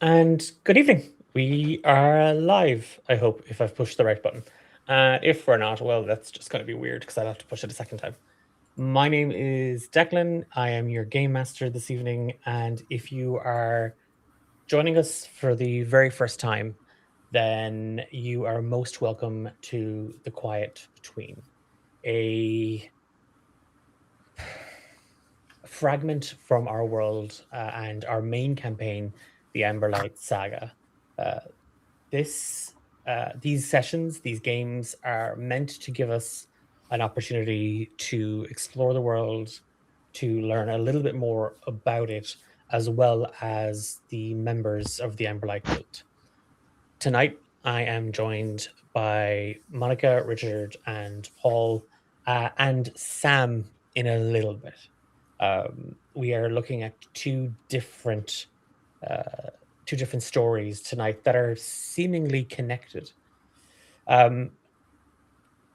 And good evening. We are live, I hope, if I've pushed the right button. If we're not, well, that's just going to be weird because I'll have to push it a second time. My name is Declan. I am your game master this evening. And if you are joining us for the very first time, then you are most welcome to The Quiet Between, a fragment from our world and our main campaign, the Emberlight Saga. Uh, these sessions, these games are meant to give us an opportunity to explore the world, to learn a little bit more about it, as well as the members of the Emberlight Guild. Tonight, I am joined by Monica, Richard, and Paul, and Sam in a little bit. We are looking at uh, two different stories tonight that are seemingly connected. Um,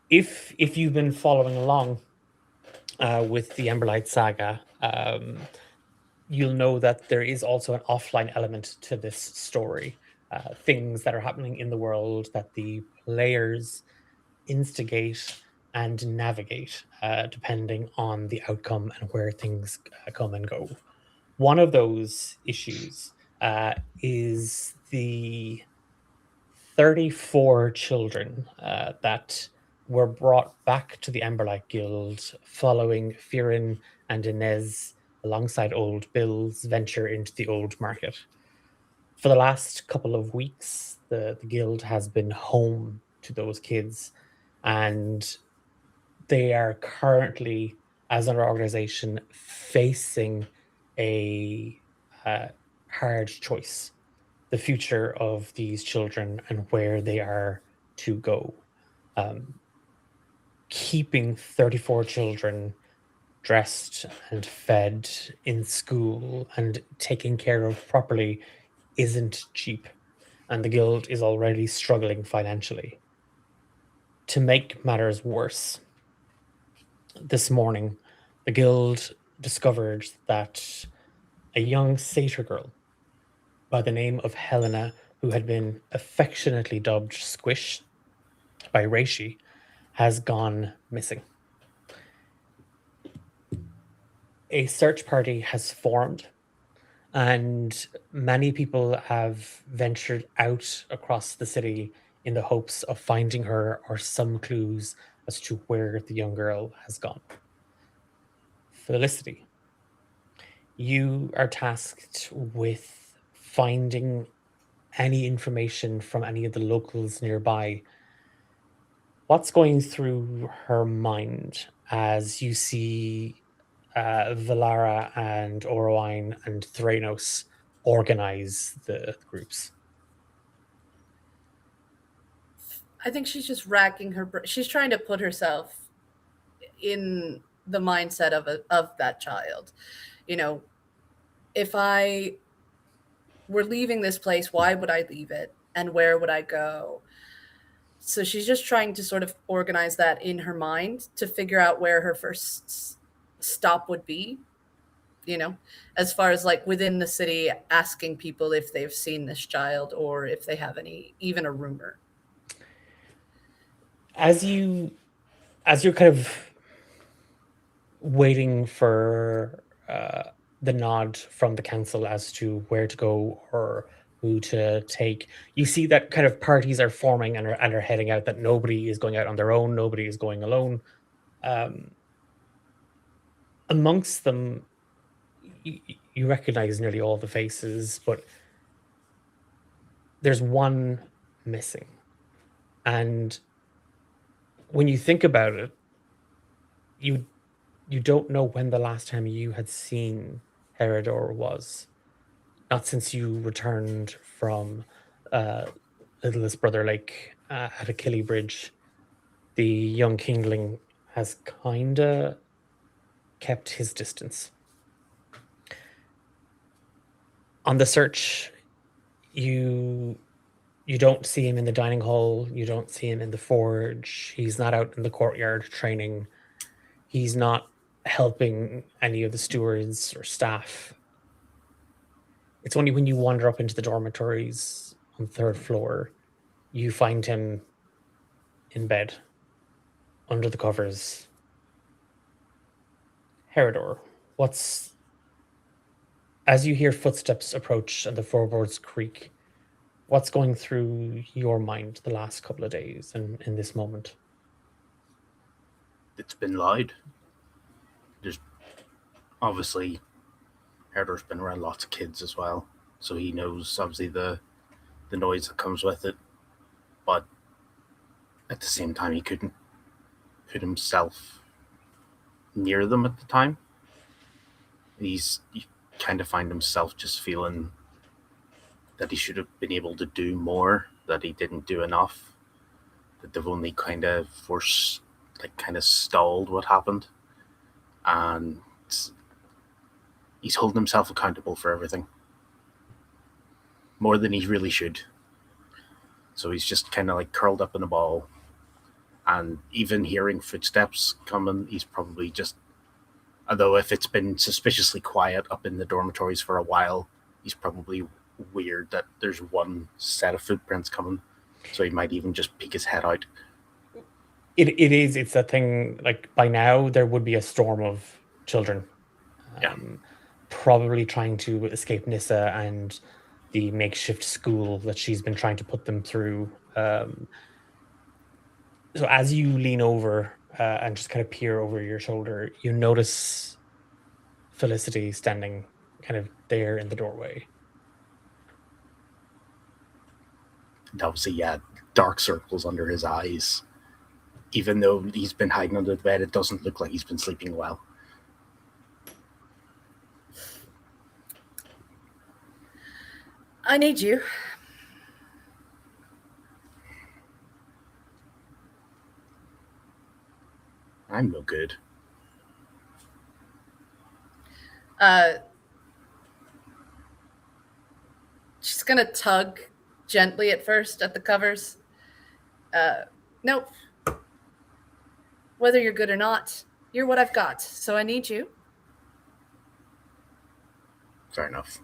if you've been following along with the Emberlight saga, you'll know that there is also an offline element to this story. Things that are happening in the world that the players instigate and navigate, depending on the outcome and where things come and go. One of those issues is the 34 children that were brought back to the Emberlight Guild following Firin and Inez, alongside old Bill's venture into the old market. For the last couple of weeks, the guild has been home to those kids, and they are currently, as an organization, facing a uh, hard choice: the future of these children and where they are to go. Um, Keeping 34 children dressed and fed in school and taken care of properly isn't cheap, and the guild is already struggling financially. To make matters worse, this morning, the guild discovered that a young satyr girl by the name of Helena, who had been affectionately dubbed Squish by Reishi, has gone missing. A search party has formed, and many people have ventured out across the city in the hopes of finding her or some clues as to where the young girl has gone. Felicity, you are tasked with finding any information from any of the locals nearby. What's going through her mind as you see Valara and Orwine and Thranos organize the groups? I think she's just racking she's trying to put herself in the mindset of that child. You know, if I were leaving this place, why would I leave it and where would I go? So she's just trying to sort of organize that in her mind to figure out where her first stop would be, you know, as far as like within the city, asking people if they've seen this child or if they have any, even a rumor. As you as you're kind of waiting for the nod from the council as to where to go or who to take, you see that kind of parties are forming and are heading out. That nobody is going out on their own. Nobody is going alone. Um, Amongst them, you recognize nearly all the faces, but there's one missing. And when you think about it, you you don't know when the last time you had seen Herodor was. Not since you returned from uh, Littlest Brother Lake at Achille Bridge. The young kingling has kinda kept his distance. On the search, you you don't see him in the dining hall, you don't see him in the forge, he's not out in the courtyard training, he's not helping any of the stewards or staff. It's only when you wander up into the dormitories on the third floor you find him in bed under the covers. Herodor, what's as you hear footsteps approach and the floorboards creak, what's going through your mind the last couple of days and in this moment? It's been loud. There's obviously Herder's been around lots of kids as well, so he knows obviously the noise that comes with it. But at the same time, he couldn't put himself near them at the time. He kind of find himself just feeling that he should have been able to do more, that he didn't do enough, that they've only kind of forced, like, kind of stalled what happened. And he's holding himself accountable for everything. More than he really should. So he's just kind of like curled up in a ball. And even hearing footsteps coming, he's probably just... Although if it's been suspiciously quiet up in the dormitories for a while, he's probably weird that there's one set of footprints coming. So he might even just peek his head out. It's that thing, like, by now there would be a storm of children. Yeah. Probably trying to escape Nissa and the makeshift school that she's been trying to put them through. So as you lean over and just kind of peer over your shoulder, you notice Felicity standing kind of there in the doorway. And obviously, yeah, dark circles under his eyes. Even though he's been hiding under the bed, it doesn't look like he's been sleeping well. I need you. I'm no good. She's gonna tug gently at first at the covers. Nope. Whether you're good or not, you're what I've got. So I need you. Fair enough.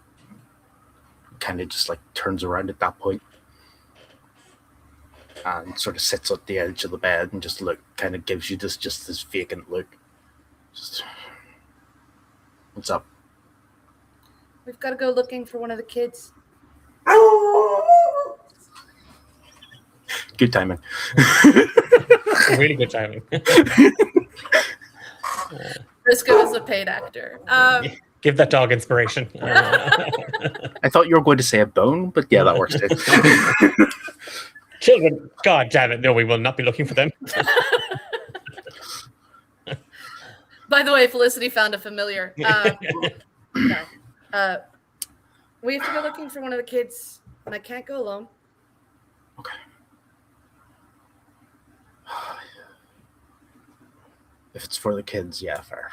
Kind of just like turns around at that point and sort of sits at the edge of the bed and just kind of gives you this vacant look. Just, what's up? We've got to go looking for one of the kids. Good timing. Really good timing. Briscoe is a paid actor. Give that dog inspiration. I thought you were going to say a bone, but yeah, that works too. Children, God damn it. No, we will not be looking for them. By the way, Felicity found a familiar. No. We have to go looking for one of the kids, and I can't go alone. Okay. If it's for the kids, yeah, fair.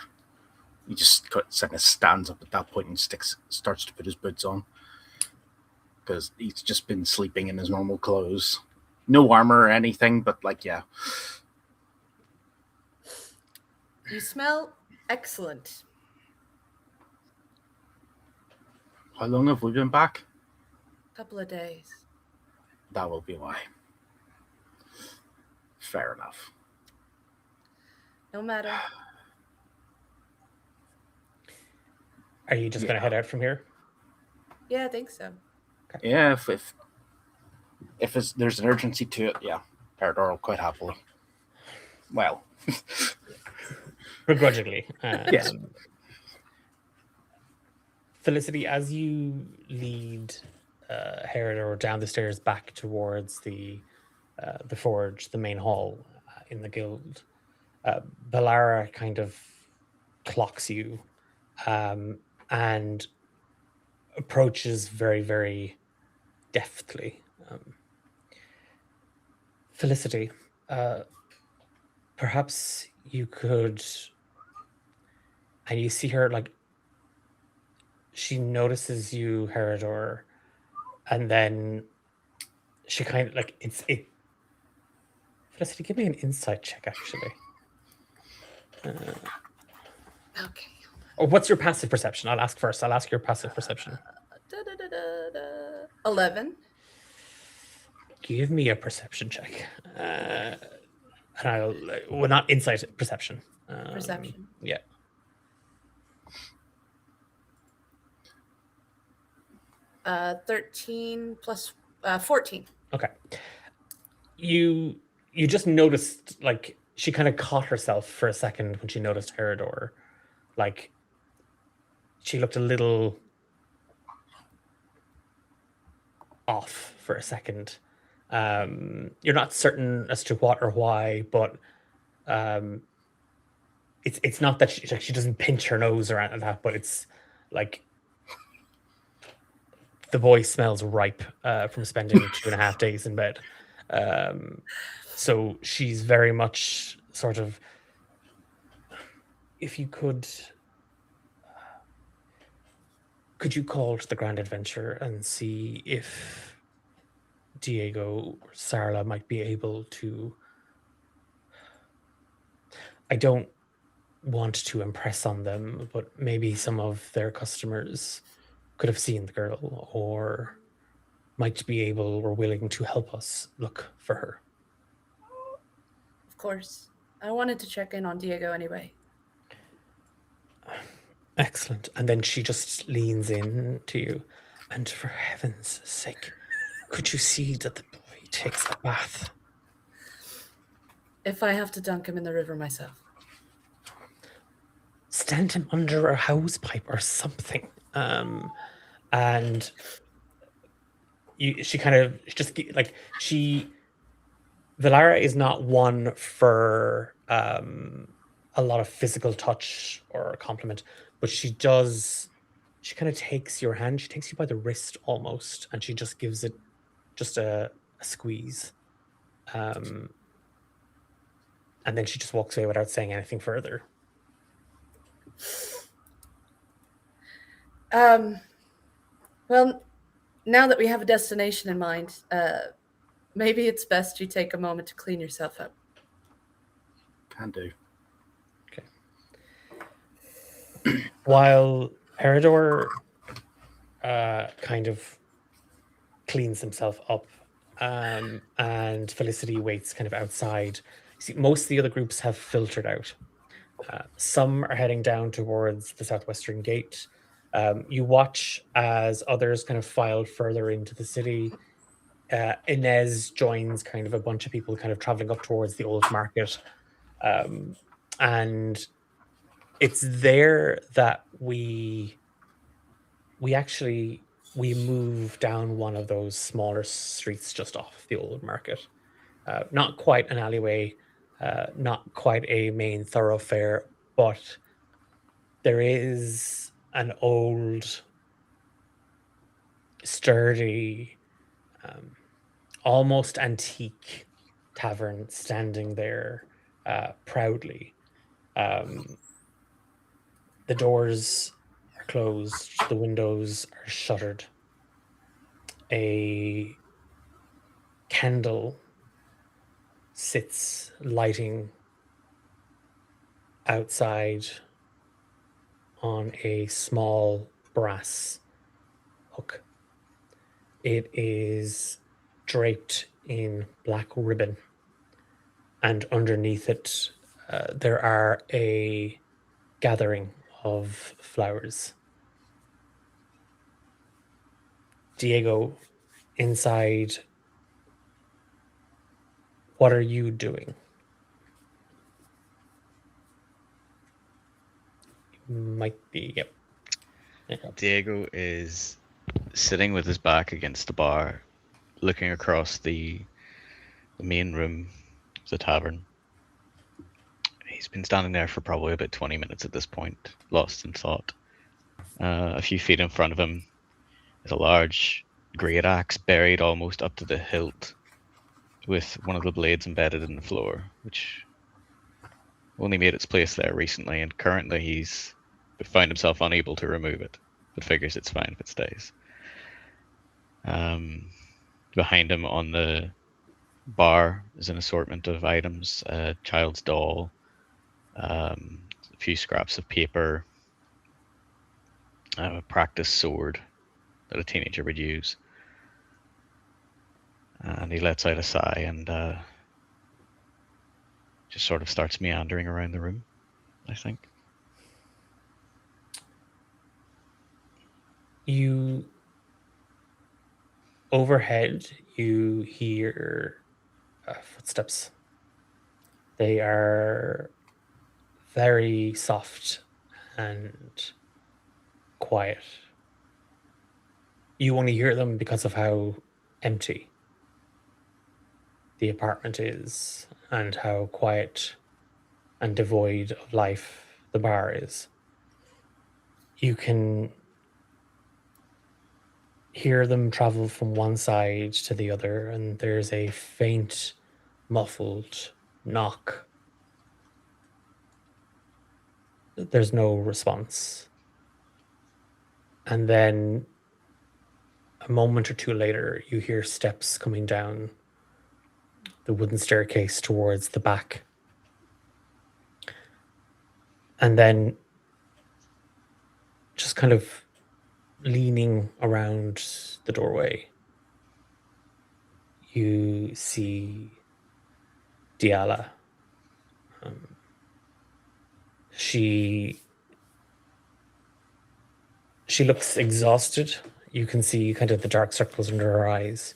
He just kind of stands up at that point and starts to put his boots on. Because he's just been sleeping in his normal clothes. No armor or anything, but like, yeah. You smell excellent. How long have we been back? Couple of days. That will be why. Fair enough. No matter. Are you just going to head out from here? Yeah, I think so. Okay. Yeah, if there's an urgency to it, yeah. Parador will quite happily. Well. Begrudgingly. Yes. Felicity, as you lead Herodor down the stairs back towards the forge, the main hall in the guild, Balara kind of clocks you and approaches very, very deftly. Felicity, perhaps you could... And you see her, like, she notices you, Herodor, and then she kind of, like, Felicity, give me an insight check, actually. Okay. Or what's your passive perception? I'll ask first. I'll ask your passive perception. 11. Give me a perception check. And I'll... Well, not insight, perception. Perception. Yeah. Uh, 13 plus 14. Okay. You just noticed, like, she kind of caught herself for a second when she noticed Herodor. Like, she looked a little off for a second. You're not certain as to what or why, but it's not that she doesn't pinch her nose or anything like that, but it's like the boy smells ripe from spending 2.5 days in bed. So she's very much sort of, if you could could you call to the Grand Adventure and see if Diego or Sarla might be able to... I don't want to impress on them, but maybe some of their customers could have seen the girl or might be able or willing to help us look for her. Of course. I wanted to check in on Diego anyway. Excellent. And then she just leans in to you. And for heaven's sake, could you see that the boy takes a bath? If I have to dunk him in the river myself. Stand him under a hose pipe or something. And she kind of just like Valara is not one for a lot of physical touch or compliment, but she kind of takes your hand, she takes you by the wrist almost, and she just gives it just a squeeze. And then she just walks away without saying anything further. Well, now that we have a destination in mind, maybe it's best you take a moment to clean yourself up. Can do. Okay. While Peridor kind of cleans himself up, and Felicity waits kind of outside. See, most of the other groups have filtered out. Some are heading down towards the southwestern gate. You watch as others kind of file further into the city. Inez joins kind of a bunch of people kind of traveling up towards the old market. And it's there that we move down one of those smaller streets just off the old market. Not quite an alleyway, not quite a main thoroughfare, but there is an old, sturdy, almost antique tavern standing there proudly. The doors are closed, the windows are shuttered. A candle sits lighting outside on a small brass hook. It is draped in black ribbon, and underneath it there are a gathering of flowers. Diego, inside, what are you doing? Might be, yep. Diego is sitting with his back against the bar, looking across the main room of the tavern. He's been standing there for probably about 20 minutes at this point, lost in thought. A few feet in front of him is a large great axe buried almost up to the hilt, with one of the blades embedded in the floor, which only made its place there recently, and currently he's found himself unable to remove it, but figures it's fine if it stays. Behind him on the bar is an assortment of items, a child's doll, a few scraps of paper, a practice sword that a teenager would use. And he lets out a sigh and just sort of starts meandering around the room, I think. Overhead, you hear footsteps. They are very soft and quiet. You only hear them because of how empty the apartment is and how quiet and devoid of life the bar is. You can hear them travel from one side to the other, and there's a faint, muffled knock. There's no response. And then a moment or two later, you hear steps coming down the wooden staircase towards the back. And then just kind of leaning around the doorway, you see Diala. She looks exhausted. You can see kind of the dark circles under her eyes.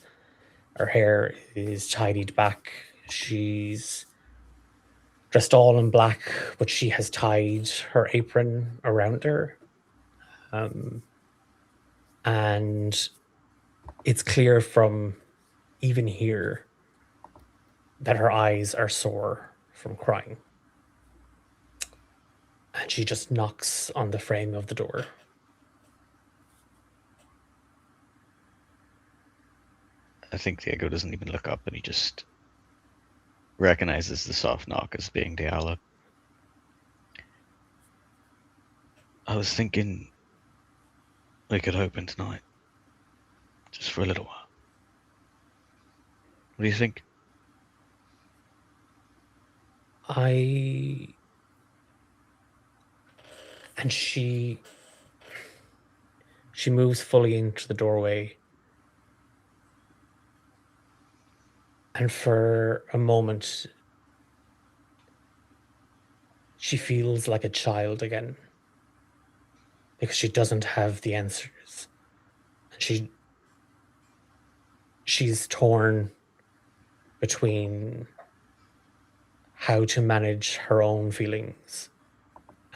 Her hair is tidied back. She's dressed all in black, but she has tied her apron around her. And it's clear from even here that her eyes are sore from crying. And she just knocks on the frame of the door. I think Diego doesn't even look up, and he just recognizes the soft knock as being Diala. I was thinking we could open tonight, just for a little while. What do you think? And she moves fully into the doorway. And for a moment, she feels like a child again. Because she doesn't have the answers. And she's torn between how to manage her own feelings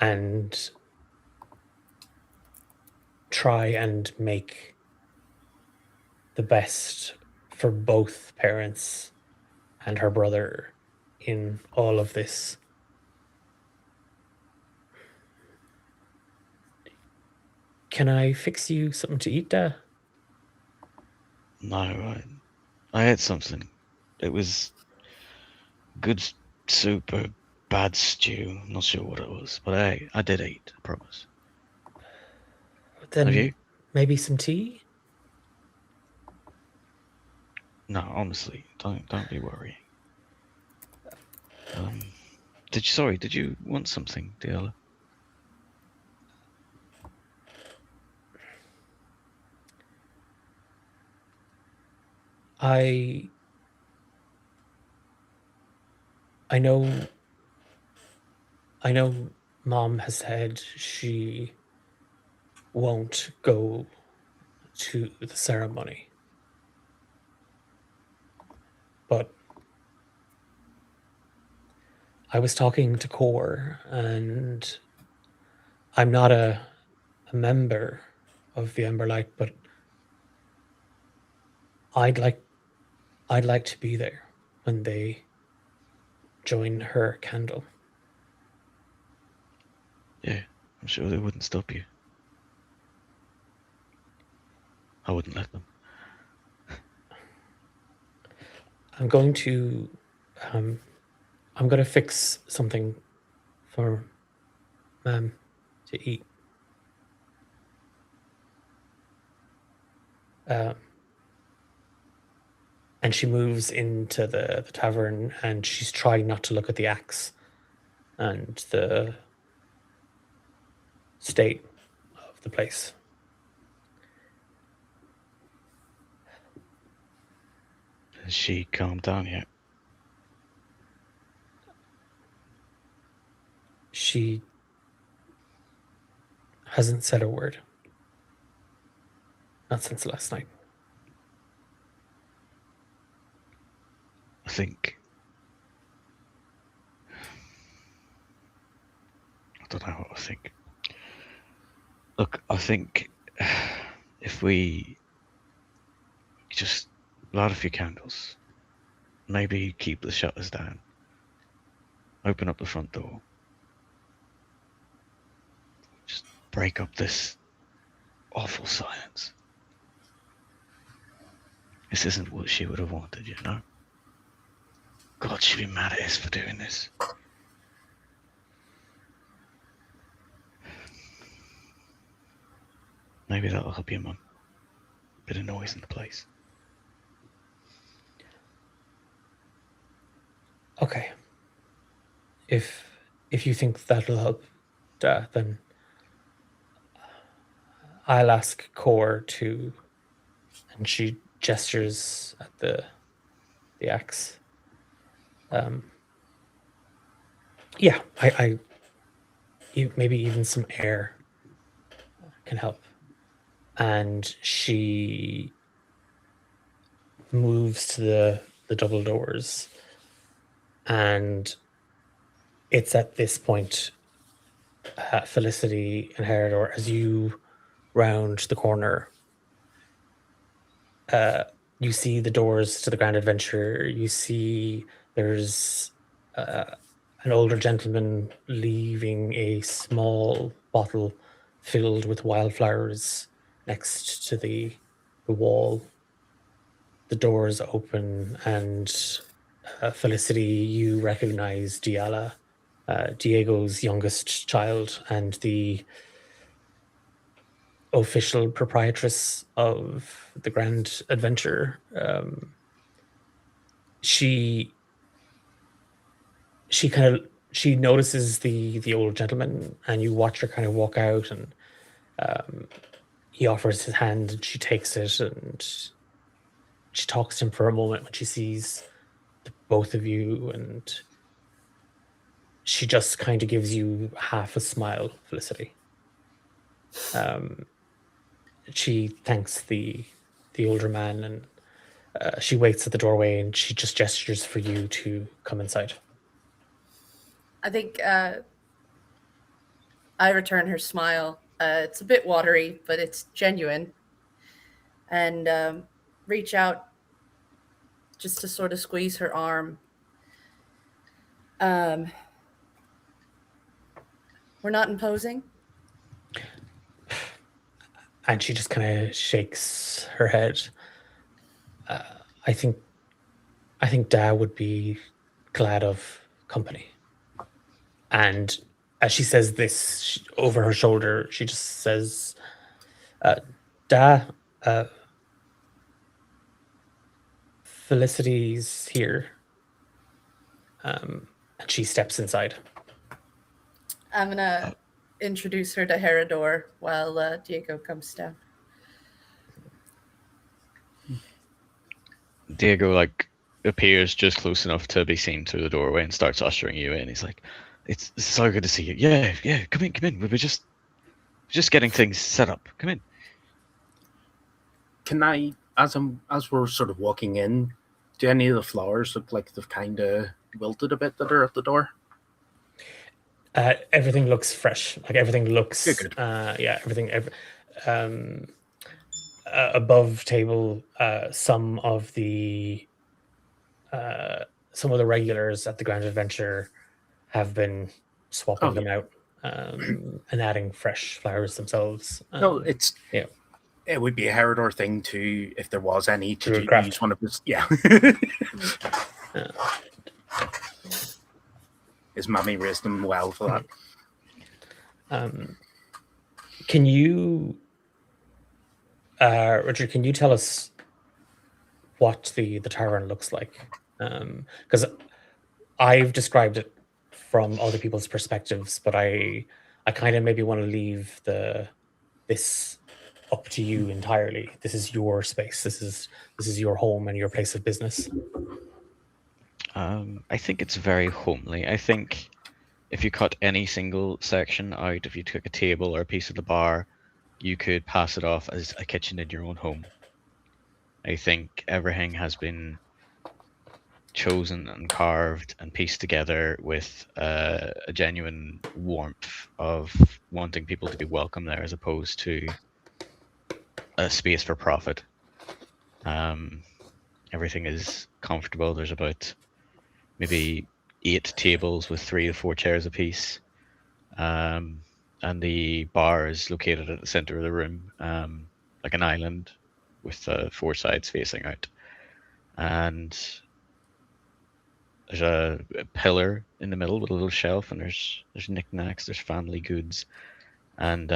and try and make the best for both parents and her brother in all of this. Can I fix you something to eat, Dad? No, I had something. It was good soup or bad stew. Not sure what it was, but I did eat. I promise. Then Have you? maybe some tea? No, honestly, don't be worrying. Did you want something, Diala? I know Mom has said she won't go to the ceremony. But I was talking to Core, and I'm not a member of the Emberlight, but I'd like to be there when they join her candle. Yeah, I'm sure they wouldn't stop you. I wouldn't let them. I'm going to fix something for Ma'am to eat. And she moves into the tavern, and she's trying not to look at the axe and the state of the place. Has she calmed down yet? She hasn't said a word. Not since last night. I think. I don't know what I think. Look, I think if we just light a few candles, maybe keep the shutters down, open up the front door, just break up this awful silence. This isn't what she would have wanted, you know? God, she'd be mad at us for doing this. Maybe that'll help you, Mum. Bit of noise in the place. Okay. If you think that'll help, then I'll ask Core to, and she gestures at the axe. Yeah, maybe even some air can help. And she moves to the double doors, and it's at this point, Felicity and Herodor, as you round the corner, you see the doors to the Grand Adventure. You see there's an older gentleman leaving a small bottle filled with wildflowers next to the wall. The doors open, and Felicity, you recognize Diala, Diego's youngest child, and the official proprietress of the Grand Adventure. She notices the old gentleman, and you watch her kind of walk out, and he offers his hand, and she takes it, and she talks to him for a moment when she sees both of you, and she just kind of gives you half a smile, Felicity. She thanks the older man, and she waits at the doorway, and she just gestures for you to come inside. I think I return her smile. It's a bit watery, but it's genuine. And reach out just to sort of squeeze her arm. We're not imposing. And she just kind of shakes her head. I think Dad would be glad of company. And as she says this, over her shoulder, she just says, Da, Felicity's here. And she steps inside. I'm going to introduce her to Herodor while Diego comes down. Diego appears just close enough to be seen through the doorway and starts ushering you in. He's like, "It's so good to see you. Yeah, come in. We were just getting things set up. Come in." Can I, as we're sort of walking in, do any of the flowers look like they've kind of wilted a bit that are at the door? Everything looks fresh. Everything looks good. Everything. Above table, some of the regulars at the Grand Adventure have been swapping them out and adding fresh flowers themselves. No, it's it would be a Herodor thing to, if there was any, to use one of his. Yeah. His mummy raised him well for that. Can you, Richard? Can you tell us what the tavern looks like? Because I've described it from other people's perspectives, but I kind of maybe want to leave this up to you entirely. This is your space. This is your home and your place of business. I think it's very homely. I think if you cut any single section out, if you took a table or a piece of the bar, you could pass it off as a kitchen in your own home. I think everything has been chosen and carved and pieced together with a genuine warmth of wanting people to be welcome there, as opposed to a space for profit. Everything is comfortable. There's about maybe 8 tables with 3 to 4 chairs apiece. And the bar is located at the center of the room, like an island with 4 sides facing out. And there's a pillar in the middle with a little shelf, and there's knickknacks, there's family goods, and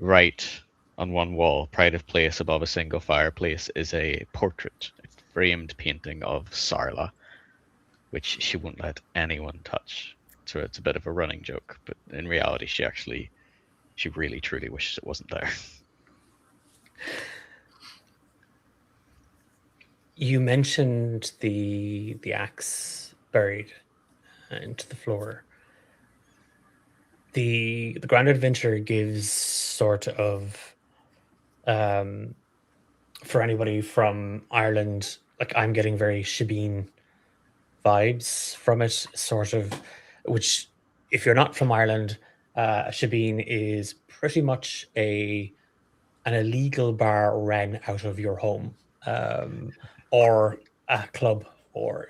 right on one wall, pride of place above a single fireplace, is a portrait, a framed painting of Sarla, which she won't let anyone touch. So it's a bit of a running joke, but in reality, she really truly wishes it wasn't there. You mentioned the axe buried into the floor. The Grand Adventure gives sort of for anybody from Ireland, like I'm getting very Shebeen vibes from it, sort of, which if you're not from Ireland, Shebeen is pretty much an illegal bar ran out of your home, or a club, or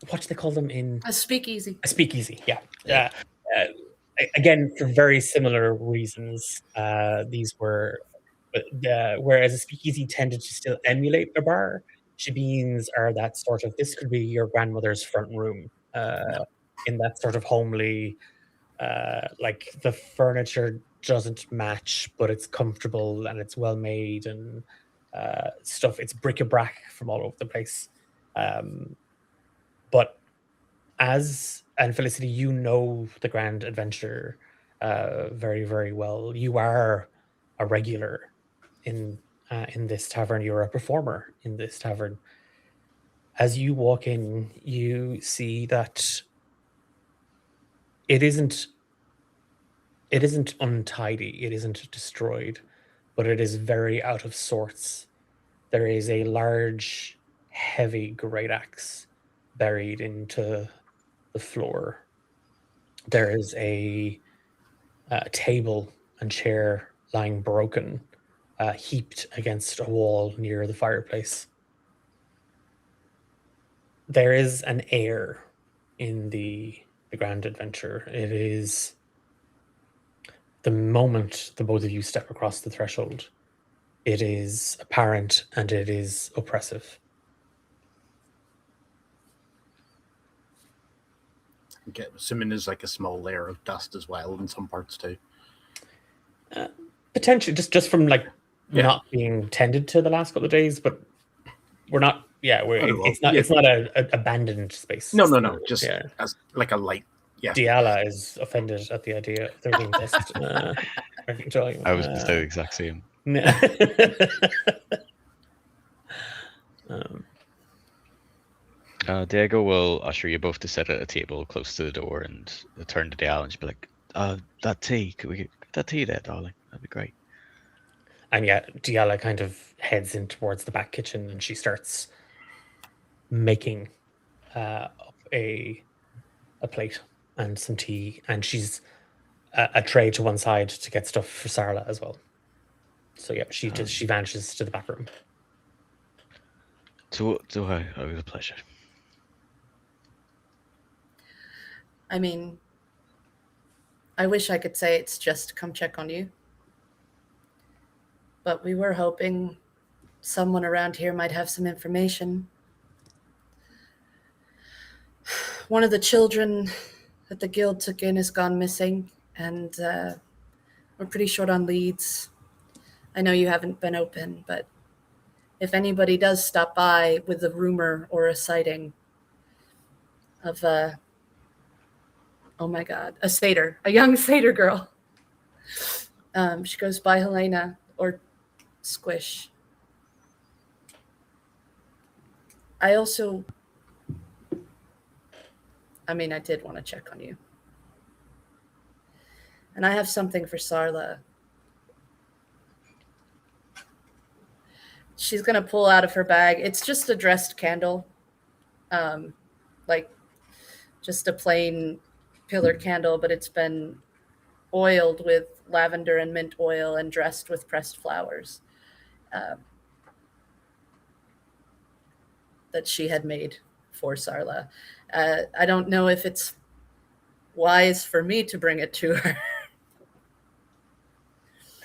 what do they call them in A speakeasy. a speakeasy? Yeah. Yeah. Uh, again, for very similar reasons, these were. But whereas a speakeasy tended to still emulate a bar, shebeens are that sort of this could be your grandmother's front room, in that sort of homely, like the furniture doesn't match, but it's comfortable and it's well made and stuff. It's bric-a-brac from all over the place. But and Felicity, you know the Grand Adventure very, very well. You are a regular in this tavern. You're a performer in this tavern. As you walk in, you see that it isn't untidy, it isn't destroyed, but it is very out of sorts. There is a large, heavy great axe buried into the floor. There is a table and chair lying broken, heaped against a wall near the fireplace. There is an air in the Grand Adventure. It is the moment the both of you step across the threshold. It is apparent and it is oppressive. Okay, assuming there's like a small layer of dust as well in some parts too. Potentially, just from like Yeah. not being tended to the last couple of days, but we're not. Yeah, it's not. Yeah. It's not a abandoned space. No. Just Yeah. as like a light. Yeah. Diala is offended at the idea of there being dust. I was the exact same. Diego will usher you both to sit at a table close to the door and turn to Dial and she'll be like, that tea, could we get that tea there, darling? That'd be great. And yeah, Diala kind of heads in towards the back kitchen and she starts making up a plate and some tea, and she's a tray to one side to get stuff for Sarla as well. So yeah, she vanishes to the back room. So it was a pleasure. I mean, I wish I could say it's just to come check on you. But we were hoping someone around here might have some information. One of the children that the guild took in has gone missing, and we're pretty short on leads. I know you haven't been open, but if anybody does stop by with a rumor or a sighting of oh my God, a young satyr girl. She goes by Helena or Squish. I did want to check on you. And I have something for Sarla. She's going to pull out of her bag. It's just a dressed candle. Like just a plain pillar candle, but it's been oiled with lavender and mint oil and dressed with pressed flowers that she had made for Sarla. I don't know if it's wise for me to bring it to her.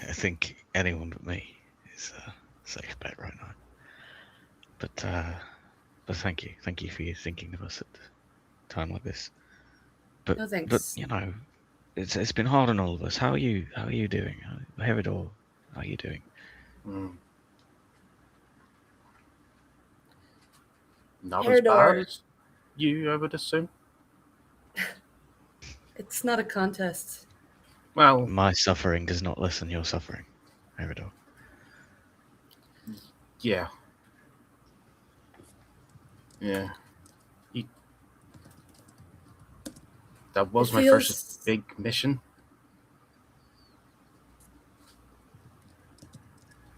I think anyone but me is a safe bet right now. But thank you for you thinking of us at a time like this. No thanks. But you know, it's been hard on all of us. How are you? How are you doing? Herodor, how are you doing? Not as Herodor. bad as you, I would assume. It's not a contest. Well, My suffering does not lessen your suffering, Herodor. yeah. Yeah. That was It my feels first big mission.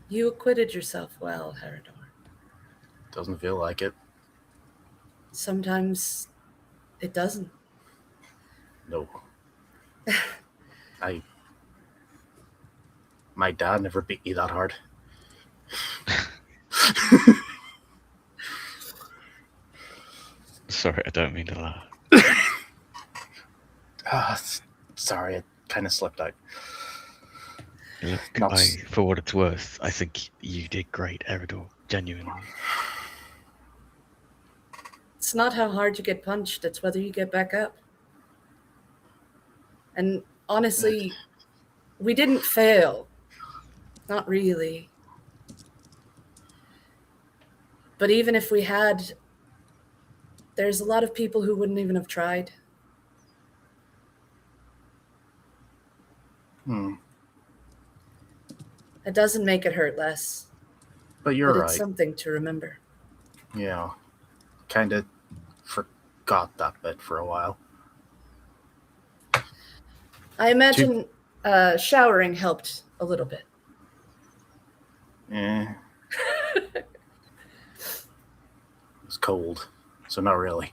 you acquitted yourself well, Herodor. Doesn't feel like it. Sometimes it doesn't. No. My dad never beat me that hard. Sorry, I don't mean to laugh. Sorry, it kind of slipped out. Look, Not s- for what it's worth, I think you did great, Herodor. Genuinely. It's not how hard you get punched, it's whether you get back up. And honestly, we didn't fail. Not really. But even if we had, there's a lot of people who wouldn't even have tried. It doesn't make it hurt less, But you're but right. it's something to remember. Yeah. Kind of forgot that bit for a while. I imagine showering helped a little bit. Yeah. It was cold, so not really.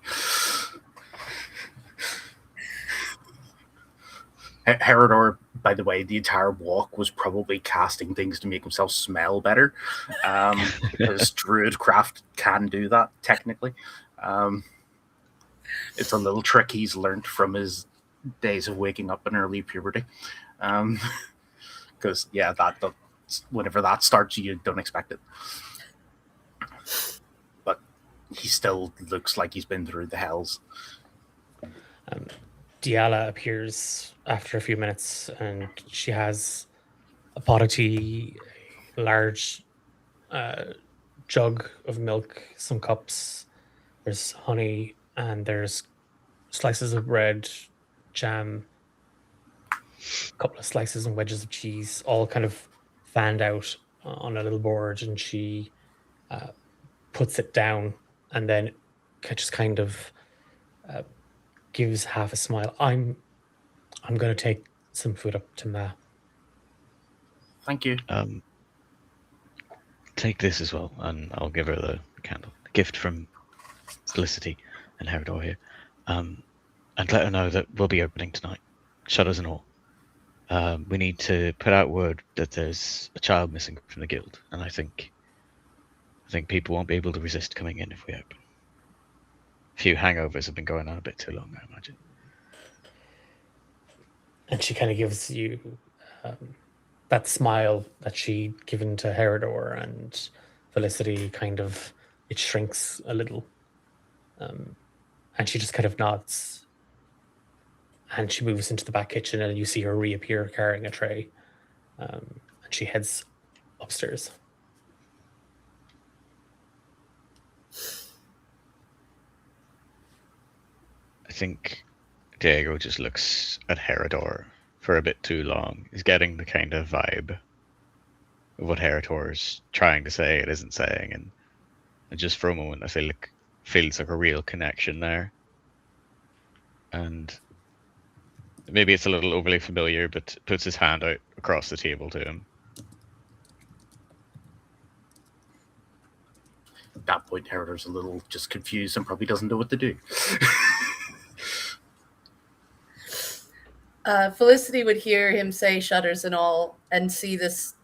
Herodor, by the way, the entire walk was probably casting things to make himself smell better, because Druidcraft can do that, technically. It's a little trick he's learned from his days of waking up in early puberty. Because, whenever that starts, you don't expect it. But he still looks like he's been through the hells. Diala appears after a few minutes, and she has a pot of tea, a large jug of milk, some cups. There's honey, and there's slices of bread, jam, a couple of slices and wedges of cheese, all kind of fanned out on a little board, and she puts it down, and then just kind of gives half a smile. I'm going to take some food up to Ma. Thank you. Take this as well, and I'll give her the candle. A gift from Felicity and Herodor here. And let her know that we'll be opening tonight, shutters and all. We need to put out word that there's a child missing from the guild, and I think people won't be able to resist coming in if we open. A few hangovers have been going on a bit too long, I imagine. And she kind of gives you that smile that she'd given to Herodor, and Felicity kind of, it shrinks a little. And she just kind of nods. And she moves into the back kitchen, and you see her reappear carrying a tray. And she heads upstairs. I think Diego just looks at Herodor for a bit too long. He's getting the kind of vibe of what Herodor's trying to say, it isn't saying. And just for a moment, I feel like feels like a real connection there. And maybe it's a little overly familiar, but puts his hand out across the table to him. At that point, Herodor's a little just confused and probably doesn't know what to do. Felicity would hear him say shutters and all, and see this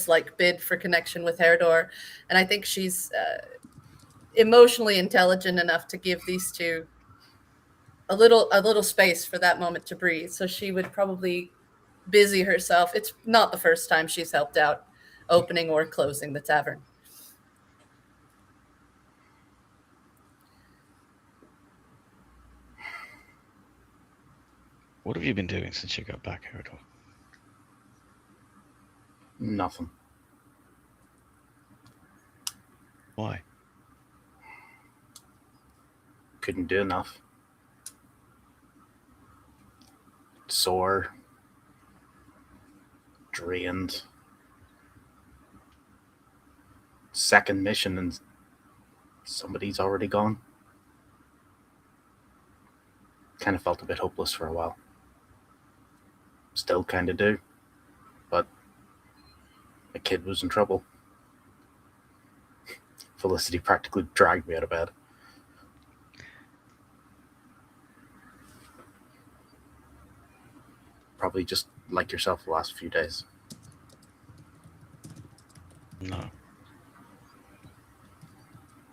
like bid for connection with Herodor, and I think she's emotionally intelligent enough to give these two a little space for that moment to breathe. So she would probably busy herself. It's not the first time she's helped out opening or closing the tavern. What have you been doing since you got back here at all? Nothing. Why? Couldn't do enough. Sore. Drained. Second mission and somebody's already gone. Kind of felt a bit hopeless for a while. Still kind of do. But a kid was in trouble. Felicity practically dragged me out of bed. Probably just like yourself the last few days. No.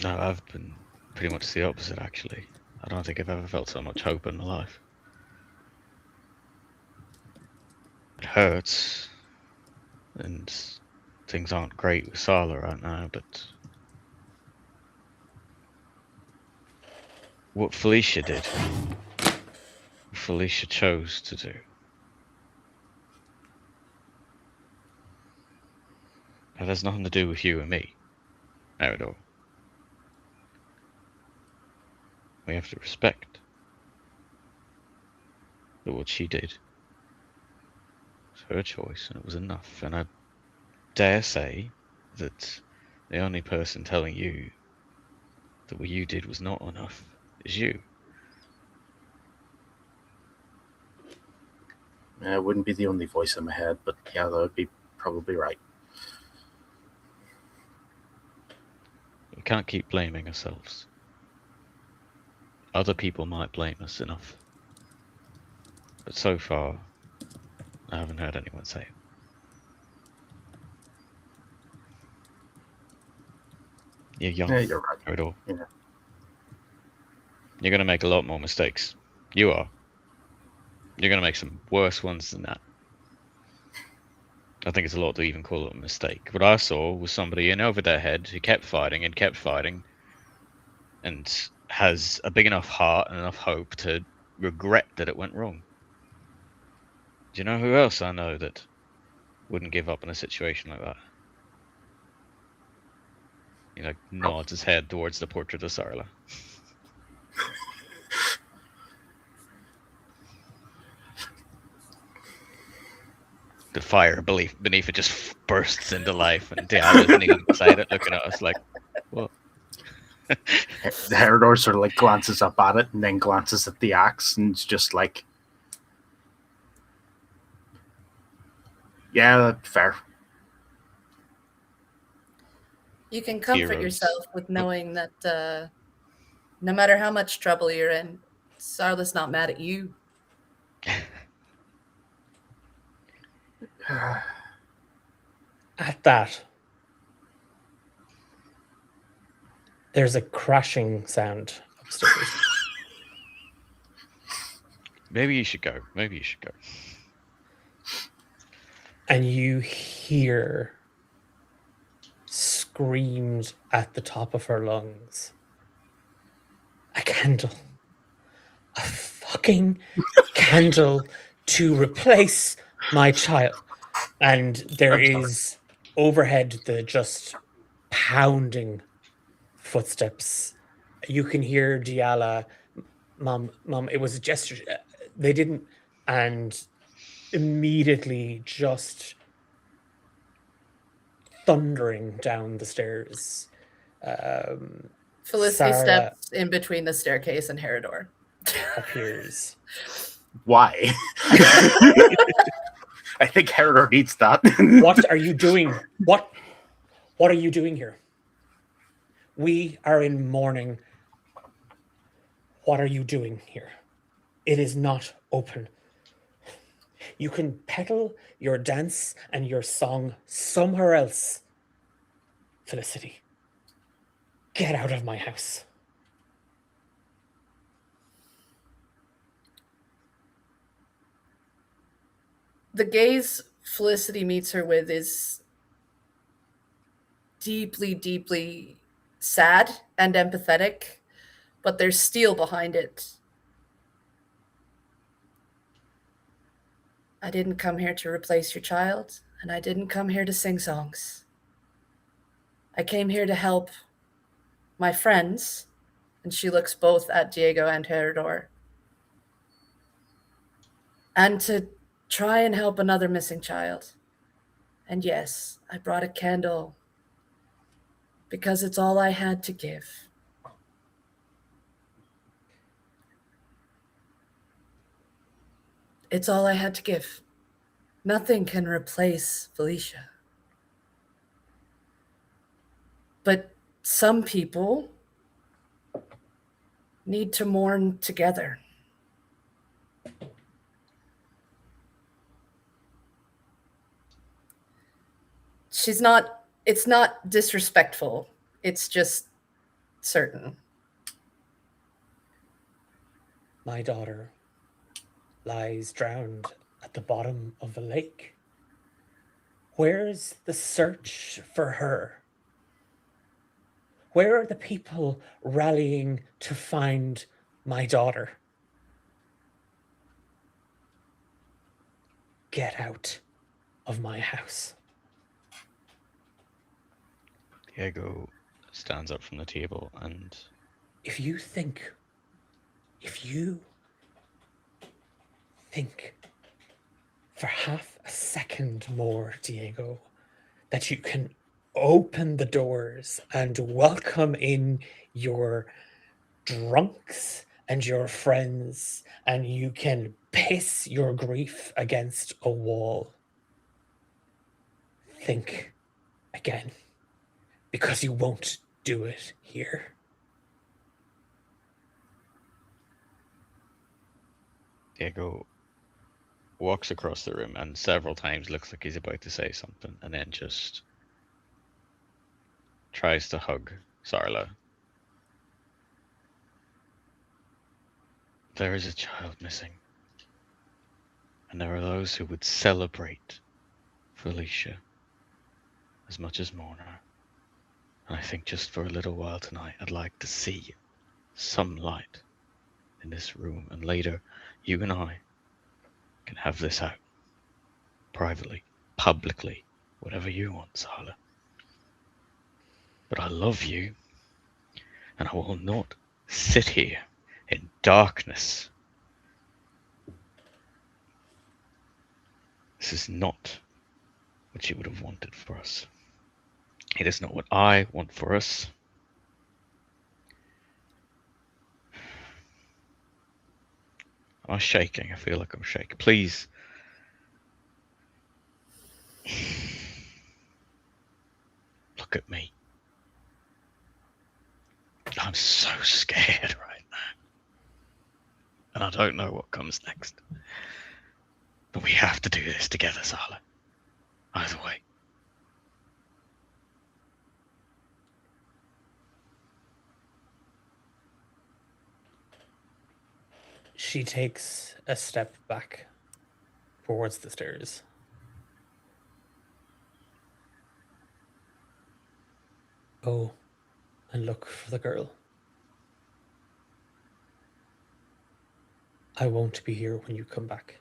No, I've been pretty much the opposite, actually. I don't think I've ever felt so much hope in my life. It hurts, and things aren't great with Sala right now, but what Felicia did, what Felicia chose to do, that has nothing to do with you and me, not at all. We have to respect that what she did was her choice, and it was enough. And I dare say that the only person telling you that what you did was not enough is you. It wouldn't be the only voice in my head, but yeah, that would be probably right. We can't keep blaming ourselves. Other people might blame us enough. But so far, I haven't heard anyone say it. You're young. Yeah, you're right. At all. Yeah. You're gonna make a lot more mistakes. You are. You're gonna make some worse ones than that. I think it's a lot to even call it a mistake. What I saw was somebody in over their head who kept fighting, and has a big enough heart and enough hope to regret that it went wrong. Do you know who else I know that wouldn't give up in a situation like that? He nods his head towards the portrait of Sarla. The fire beneath it just bursts into life, and Diana isn't even beside it, looking at us like, what? The Herodor sort of like glances up at it and then glances at the axe and it's just like, yeah, that's fair. You can comfort Heroes. yourself with knowing that no matter how much trouble you're in, Sarla's not mad at you. At that, there's a crashing sound upstairs. Maybe you should go. And you hear screams at the top of her lungs. A candle. A fucking candle to replace my child. And there is overhead the just pounding footsteps. You can hear Diala, Mom, it was a gesture. They didn't, and immediately just thundering down the stairs. Felicity Sarla steps in between the staircase and Herodor. appears. Why? I think Herodor needs that. What are you doing? What are you doing here? We are in mourning. What are you doing here? It is not open. You can peddle your dance and your song somewhere else. Felicity, get out of my house. The gaze Felicity meets her with is deeply, deeply sad and empathetic, but there's steel behind it. I didn't come here to replace your child, and I didn't come here to sing songs. I came here to help my friends, and she looks both at Diego and Herodor, and to try and help another missing child. And yes, I brought a candle because it's all I had to give. It's all I had to give. Nothing can replace Felicia. But some people need to mourn together. It's not disrespectful. It's just certain. My daughter lies drowned at the bottom of a lake. Where's the search for her? Where are the people rallying to find my daughter? Get out of my house. Diego stands up from the table and If you think for half a second more, Diego, that you can open the doors and welcome in your drunks and your friends, and you can piss your grief against a wall, think again, because you won't do it here. Diego walks across the room and several times looks like he's about to say something and then just tries to hug Sarla. There is a child missing, and there are those who would celebrate Felicia as much as mourn her. And I think just for a little while tonight, I'd like to see some light in this room, and later you and I can have this out privately, publicly, whatever you want, Sarla. But I love you, and I will not sit here in darkness. This is not what you would have wanted for us. It is not what I want for us. Am I shaking? I feel like I'm shaking. Please. Look at me. I'm so scared right now. And I don't know what comes next. But we have to do this together, Sarla. Either way. She takes a step back towards the stairs. Go and look for the girl. I won't be here when you come back.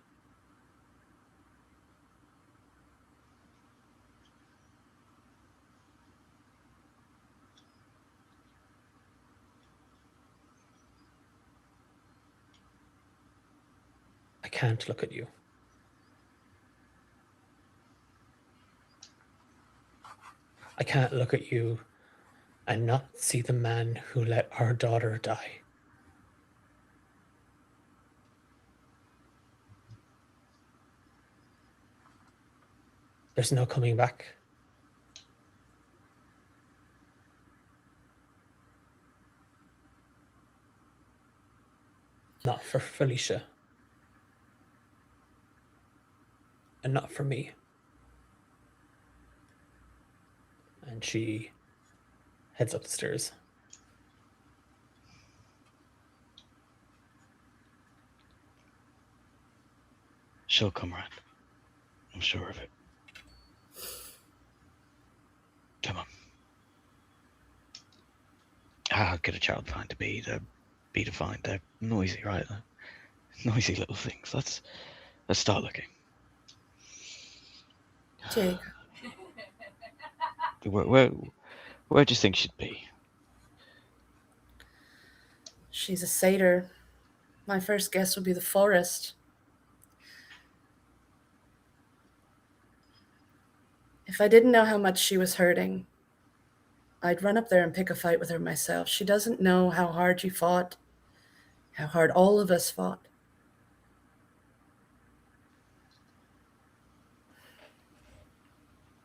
I can't look at you. I can't look at you and not see the man who let our daughter die. There's no coming back. Not for Felicia. And not for me. And she heads up the stairs. She'll come round. I'm sure of it. Come on. How could a child find to be defined? They're noisy, right? They're noisy little things. Let's start looking. Diego. Where do you think she'd be? She's a satyr. My first guess would be the forest. If I didn't know how much she was hurting, I'd run up there and pick a fight with her myself. She doesn't know how hard you fought, how hard all of us fought.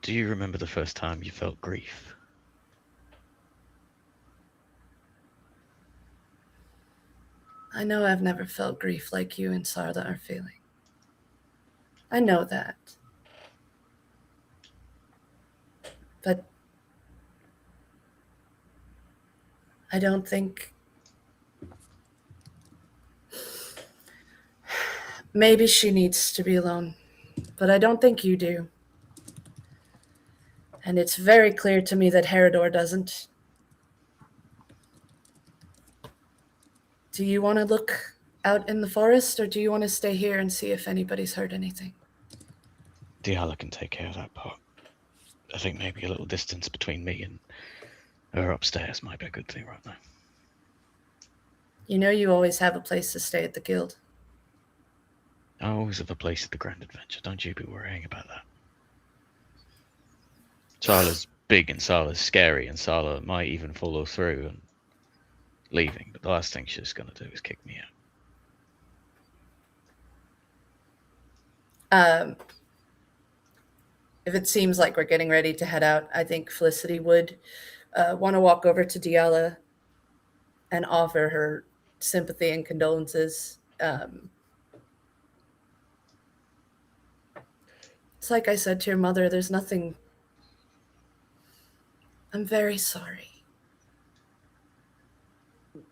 Do you remember the first time you felt grief? I know I've never felt grief like you and Sarda are feeling. I know that. But I don't think... Maybe she needs to be alone, but I don't think you do. And it's very clear to me that Herodor doesn't. Do you want to look out in the forest, or do you want to stay here and see if anybody's heard anything? Diala can take care of that part. I think maybe a little distance between me and her upstairs might be a good thing right now. You know you always have a place to stay at the guild. I always have a place at the Grand Adventure. Don't you be worrying about that. Sala's big and Sala's scary, and Sala might even follow through and leaving, but the last thing she's going to do is kick me out. If it seems like we're getting ready to head out, I think Felicity would want to walk over to Diala and offer her sympathy and condolences. It's like I said to your mother, there's nothing... I'm very sorry.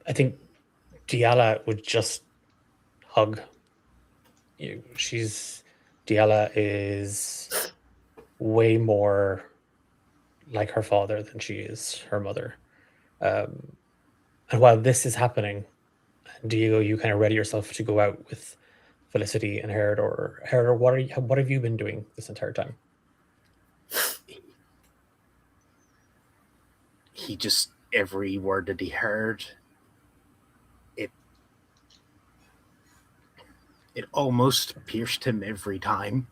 I think Diala would just hug you. Diala is way more like her father than she is her mother. And while this is happening, Diego, you kind of ready yourself to go out with Felicity and Herodor. Herodor, what have you been doing this entire time? He just, every word that he heard, it almost pierced him every time,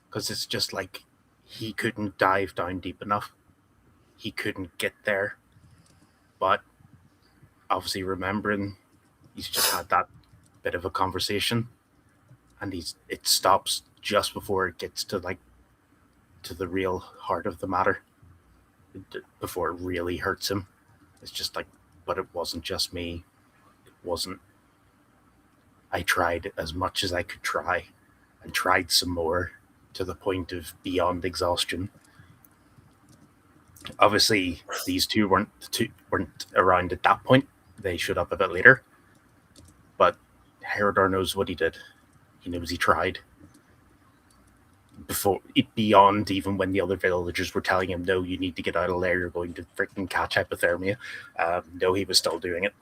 because it's just like he couldn't dive down deep enough. He couldn't get there. But obviously remembering he's just had that bit of a conversation, and it stops just before it gets to the real heart of the matter, before it really hurts him. It's just like, but it wasn't just me. It wasn't. I tried as much as I could try, and tried some more, to the point of beyond exhaustion. Obviously, these two weren't around at that point. They showed up a bit later. But Herodor knows what he did. He knows he tried. Beyond even when the other villagers were telling him, no, you need to get out of there, you're going to freaking catch hypothermia. No, he was still doing it.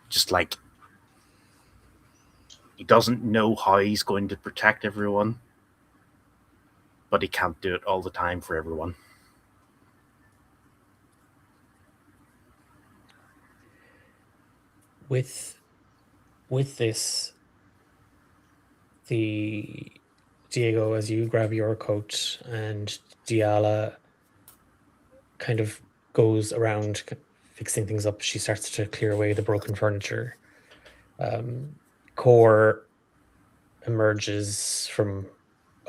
Just like, he doesn't know how he's going to protect everyone, but he can't do it all the time for everyone. With this, Diego, as you grab your coat, and Diala kind of goes around fixing things up, she starts to clear away the broken furniture. Core emerges from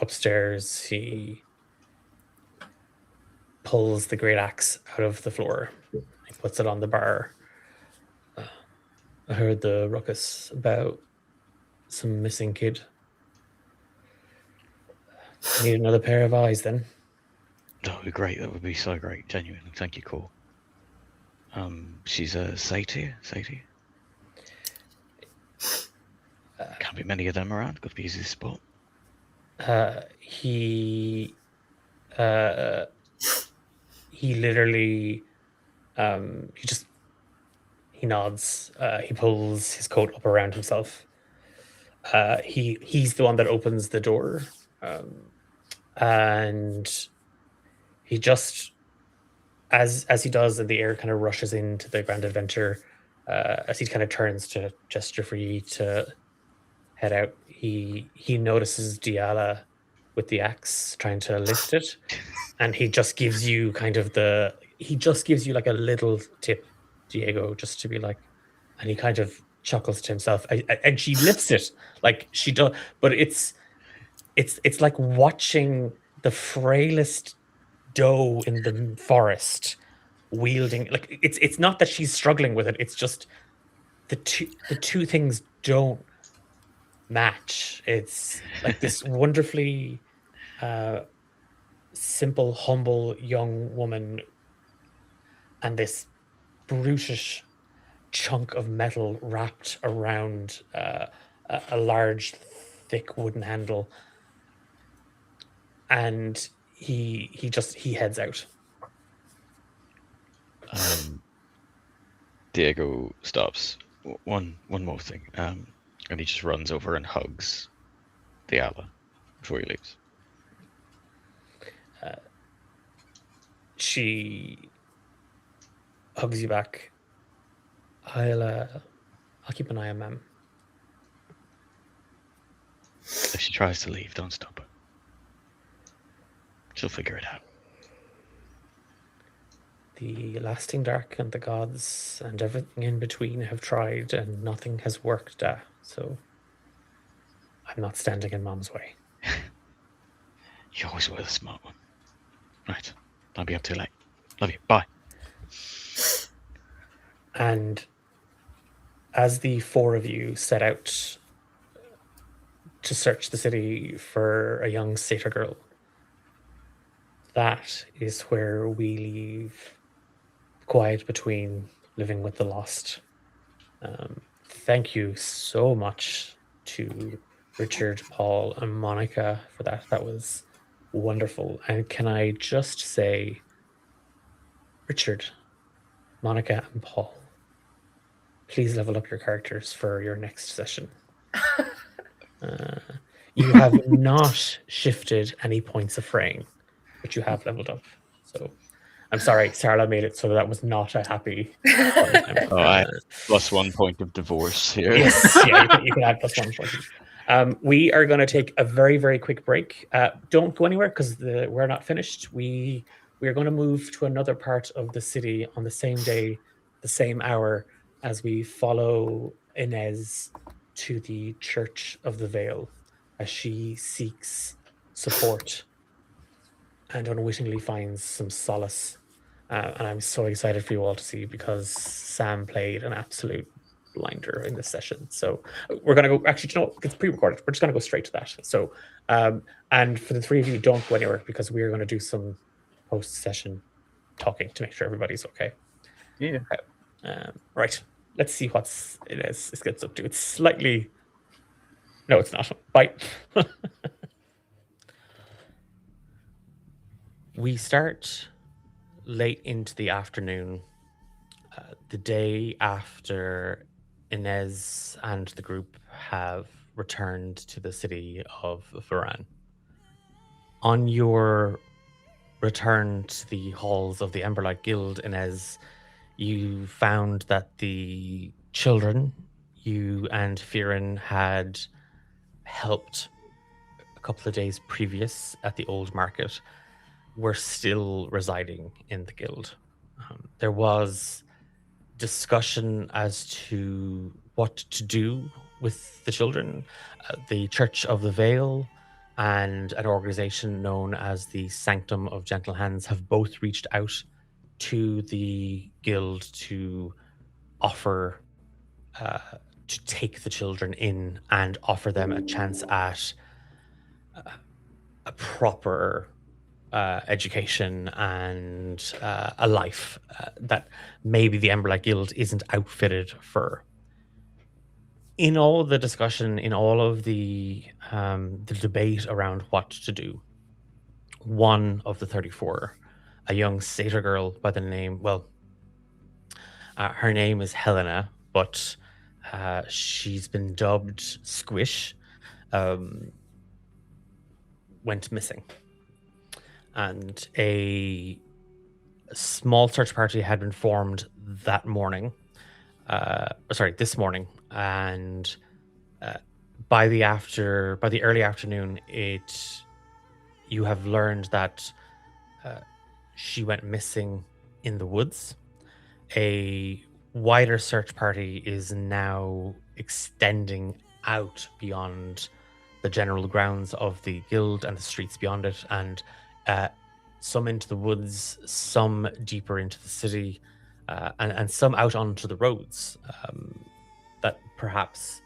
upstairs. He pulls the great axe out of the floor. He puts it on the bar. I heard the ruckus about some missing kid. Need another pair of eyes then. That would be great. That would be so great. Genuinely. Thank you, Cole. She's a satyr. Can't be many of them around. Got to be easy to spot. He literally he nods. He pulls his coat up around himself. He's the one that opens the door, And he just, as he does, and the air kind of rushes into the grand adventure, as he kind of turns to gesture for you to head out, he notices Diala with the axe trying to lift it, and he just gives you like a little tip, Diego, just to be like, and he kind of chuckles to himself, and she lifts it like she does, but it's like watching the frailest doe in the forest wielding, like it's not that she's struggling with it, it's just the two things don't match. It's like this wonderfully simple, humble young woman and this brutish chunk of metal wrapped around a large, thick wooden handle, and he heads out. Diego stops. One more thing. And he just runs over and hugs Diala before he leaves. She hugs you back. I'll keep an eye on ma'am. If she tries to leave, don't stop her. She'll figure it out. The lasting dark and the gods and everything in between have tried, and nothing has worked. So I'm not standing in Mom's way. You always were the smart one. Right. I'll be up too late. Love you. Bye. And as the four of you set out to search the city for a young satyr girl, that is where we leave Quiet Between, Living with the Lost. Thank you so much to Richard, Paul, and Monica for that. That was wonderful. And can I just say, Richard, Monica, and Paul, please level up your characters for your next session. You have not shifted any points of frame, but you have leveled up. So I'm sorry, Sarah made it so that was not a happy. I plus 1 point of divorce here. Yes, yeah, you can add plus 1 point. We are going to take a very, very quick break. Don't go anywhere because we're not finished. We are going to move to another part of the city on the same day, the same hour, as we follow Inez to the Church of the Veil as she seeks support and unwittingly finds some solace. And I'm so excited for you all to see, because Sam played an absolute blinder in this session. So we're going to go, actually, you know what? It's pre-recorded. We're just going to go straight to that. So, and for the three of you, don't go anywhere, because we're going to do some post-session talking to make sure everybody's okay. Yeah. Okay. Right. Let's see what it gets up to. It's slightly... No, it's not. Bye. We start late into the afternoon, the day after Inez and the group have returned to the city of Varan. On your return to the halls of the Emberlight Guild, Inez, you found that the children you and Firin had helped a couple of days previous at the old market were still residing in the guild. There was discussion as to what to do with the children. The Church of the Veil and an organization known as the Sanctum of Gentle Hands have both reached out to the guild to offer to take the children in and offer them a chance at a proper education and a life that maybe the Emberlight Guild isn't outfitted for. In all the discussion, in all of the debate around what to do, one of the 34, a young satyr girl by the name, her name is Helena, but she's been dubbed Squish. went missing, and a small search party had been formed that morning. This morning, and by the early afternoon, you have learned that she went missing in the woods. A wider search party is now extending out beyond the general grounds of the guild and the streets beyond it, and some into the woods, some deeper into the city, and some out onto the roads that perhaps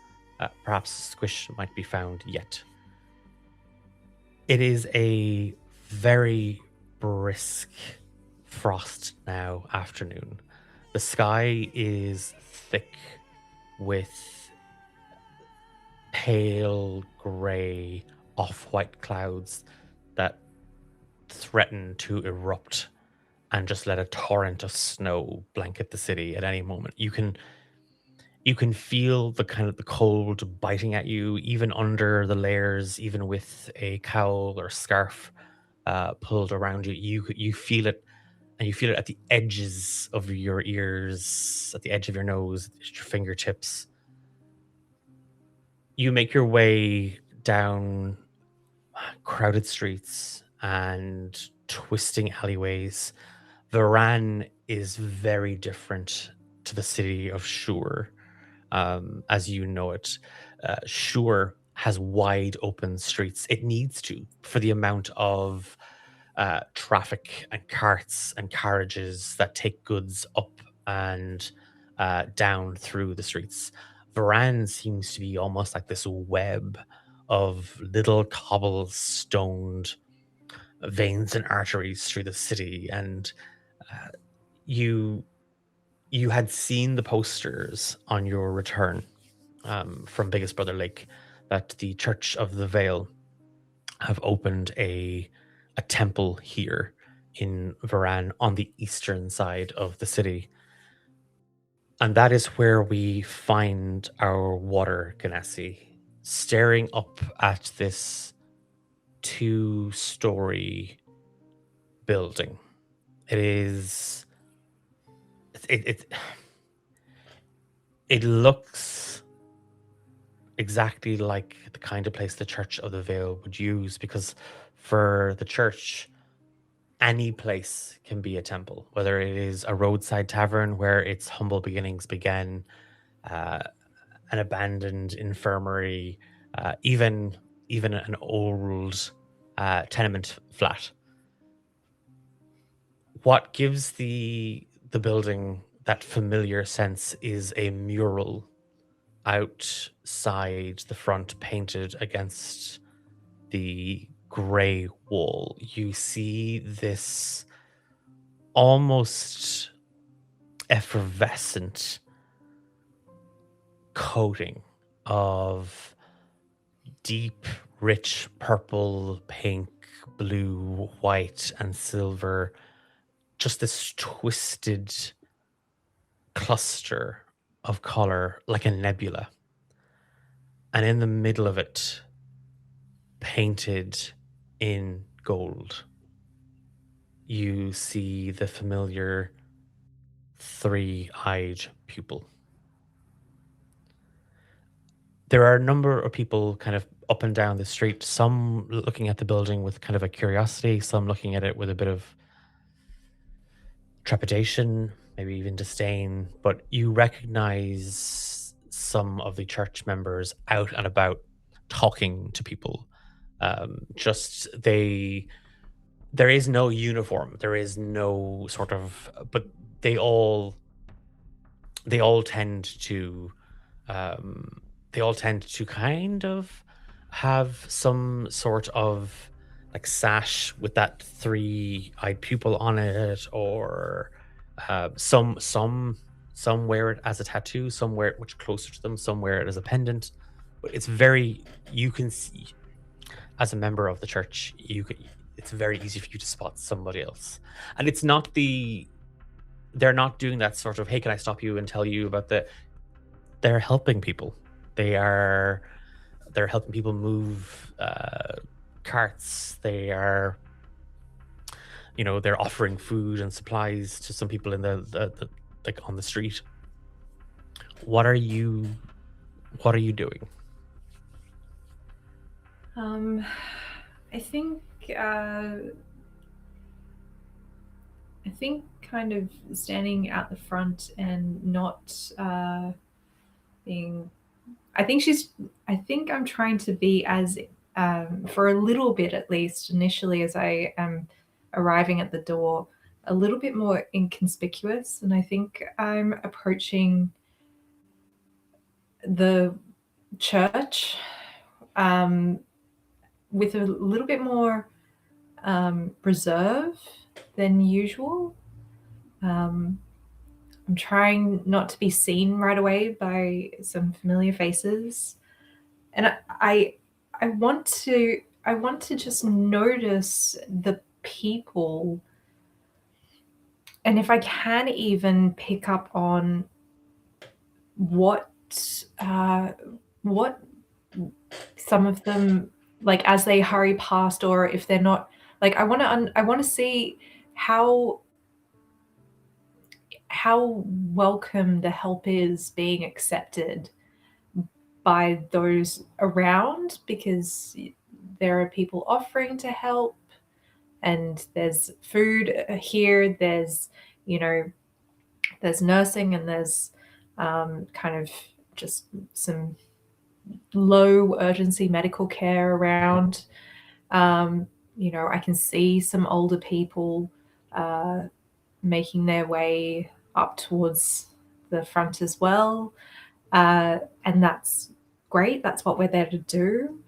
Squish might be found yet. It is a very brisk frost now afternoon. The sky is thick with pale grey off-white clouds that threaten to erupt and just let a torrent of snow blanket the city at any moment. You can feel the kind of the cold biting at you, even under the layers, even with a cowl or scarf pulled around you. You feel it, and you feel it at the edges of your ears, at the edge of your nose, at your fingertips. You make your way down crowded streets and twisting alleyways. Varan is very different to the city of Shur, as you know it. Shur has wide open streets. It needs to, for the amount of traffic and carts and carriages that take goods up and down through the streets. Varan seems to be almost like this web of little cobblestoned veins and arteries through the city, and you had seen the posters on your return from Biggest Brother Lake that the Church of the Vale have opened a temple here in Varan on the eastern side of the city. And that is where we find our water Ganassi, staring up at this 2-story building. It looks exactly like the kind of place the Church of the Vale would use, because for the church, any place can be a temple, whether it is a roadside tavern where its humble beginnings began, an abandoned infirmary, even an old tenement flat. What gives the building that familiar sense is a mural outside the front, painted against the grey wall. You see this almost effervescent coating of deep, rich purple, pink, blue, white, and silver. Just this twisted cluster of color, like a nebula. And in the middle of it, painted in gold, you see the familiar 3-eyed pupil. There are a number of people kind of up and down the street, some looking at the building with kind of a curiosity, some looking at it with a bit of trepidation, maybe even disdain, but you recognize some of the church members out and about talking to people. There is no uniform, there is no sort of, but they all tend to kind of have some sort of like sash with that 3-eyed pupil on it, or some wear it as a tattoo, some wear it much closer to them, some wear it as a pendant. But it's very, you can see as a member of the church, it's very easy for you to spot somebody else. And it's not they're not doing that sort of, hey, can I stop you and tell you about they're helping people. They're helping people move carts. They are, they're offering food and supplies to some people in the like on the street. What are you doing? I think kind of standing out the front and not being. I think I'm trying to be as for a little bit at least initially as I am arriving at the door, a little bit more inconspicuous, and I think I'm approaching the church with a little bit more reserve than usual. I'm trying not to be seen right away by some familiar faces, and I want to just notice the people, and if I can even pick up on what some of them, like as they hurry past, or if they're not, like I want to see how welcome the help is being accepted by those around, because there are people offering to help, and there's food here, there's there's nursing, and there's kind of just some low urgency medical care around. I can see some older people making their way up towards the front as well. And that's great. That's what we're there to do.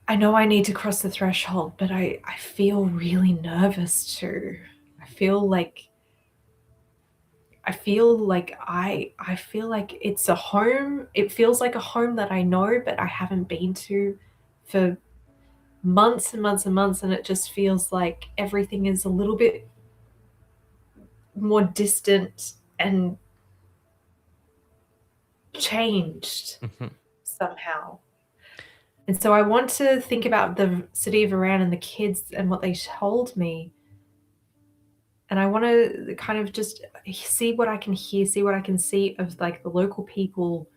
I know I need to cross the threshold, but I feel really nervous too. I feel like it's a home. It feels like a home that I know, but I haven't been to for months and months and months, and it just feels like everything is a little bit more distant and changed somehow. And so I want to think about the city of Iran and the kids and what they told me. And I want to kind of just see what I can hear, see what I can see of like the local people.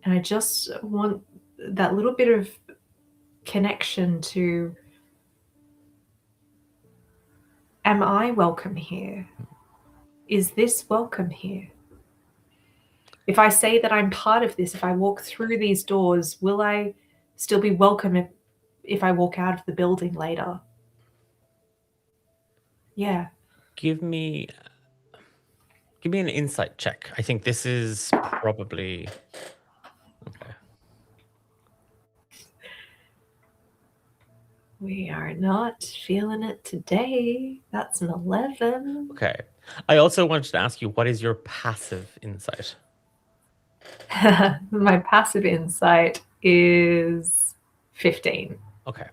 And I just want that little bit of connection to, am I welcome here? Is this welcome here? If I say that I'm part of this, if I walk through these doors, will I still be welcome if I walk out of the building later? Yeah. Give me an insight check. I think this is probably okay. We are not feeling it today. That's an 11. Okay. I also wanted to ask you, what is your passive insight? My passive insight is 15. Okay.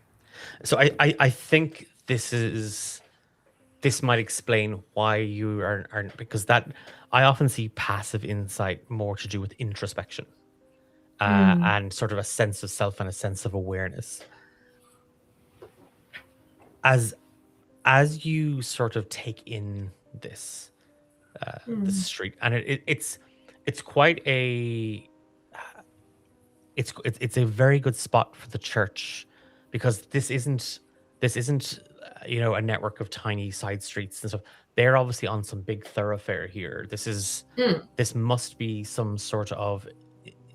So I think this might explain why you are, because that I often see passive insight more to do with introspection and sort of a sense of self and a sense of awareness. As you sort of take in this the street, and it's quite a it's a very good spot for the church, because this isn't a network of tiny side streets and stuff. They're obviously on some big thoroughfare here. This must be some sort of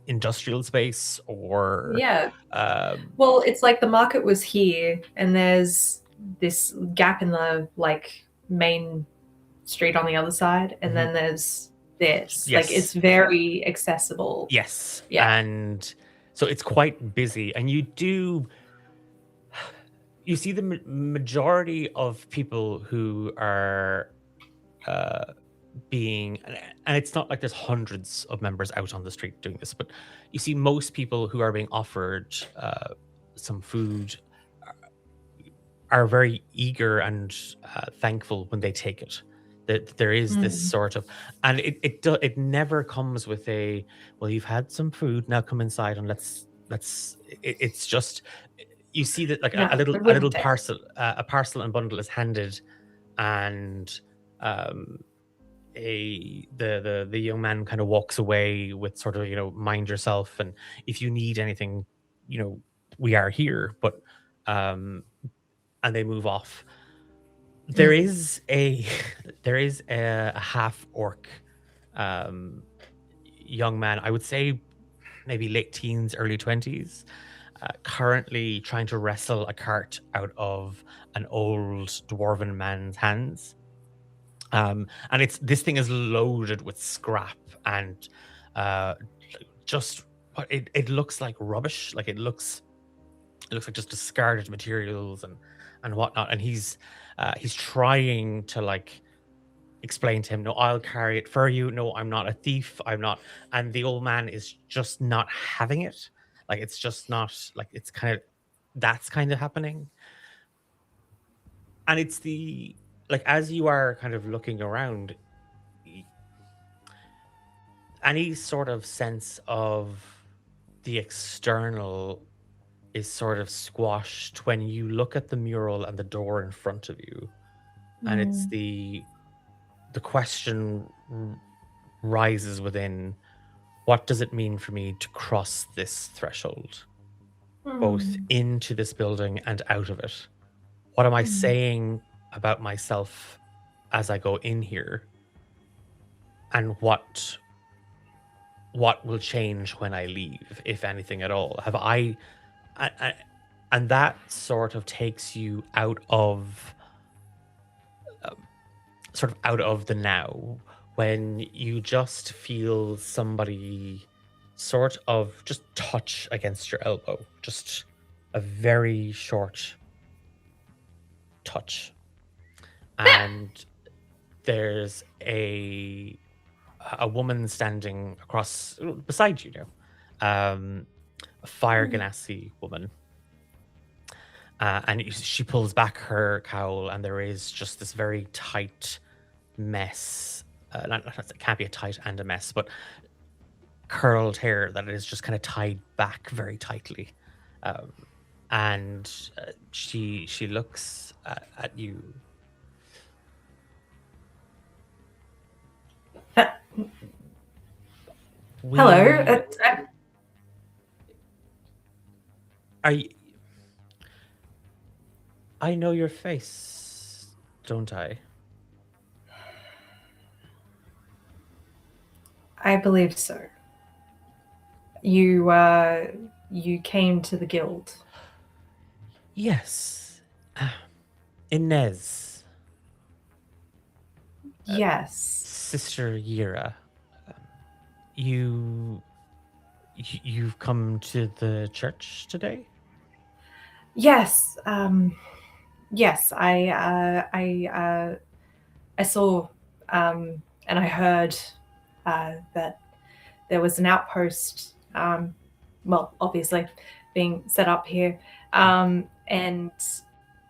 industrial space, or well, it's like the market was here, and there's this gap in the like main street on the other side, and then there's this. Like, it's very accessible. Yes. Yeah. And so it's quite busy, and you see the majority of people who are being, and it's not like there's hundreds of members out on the street doing this, but you see most people who are being offered some food are very eager and thankful when they take it. That there is this Mm. sort of, and it never comes with a, well, you've had some food, now come inside and it's just, you see that like No, a little we wouldn't dare. parcel, a parcel and bundle is handed, and um the young man kind of walks away with sort of, mind yourself, and if you need anything, we are here, but um and they move off. There Mm. is a there is a half orc um young man, I would say maybe late teens, early 20s, currently trying to wrestle a cart out of an old dwarven man's hands. And this thing is loaded with scrap and uh just what it looks like rubbish. Like it looks like just discarded materials and whatnot. And he's trying to like explain to him, no, I'll carry it for you, no, I'm not a thief, I'm not. And the old man is just not having it. Like it's just not, like it's kind of, that's kind of happening. And it's the, like, as you are kind of looking around, any sort of sense of the external is sort of squashed when you look at the mural and the door in front of you. And it's Mm. the question rises within, what does it mean for me to cross this threshold, both Mm. into this building and out of it? What am I Mm. saying about myself as I go in here? And what will change when I leave, if anything at all? Have I and that sort of takes you out of out of the now, when you just feel somebody sort of just touch against your elbow, just a very short touch, and there's a woman standing across beside you now, a fire ganassi woman. And she pulls back her cowl, and there is just this very tight mess. It can't be a tight and a mess, but curled hair that is just kind of tied back very tightly. And she looks at you. Hello. Are you, I know your face, don't I? I believe so. You came to the guild. Yes. Inez, Yes. Sister Yira. You've come to the church today? Yes. Yes. I saw and I heard that there was an outpost. Well, obviously, being set up here, and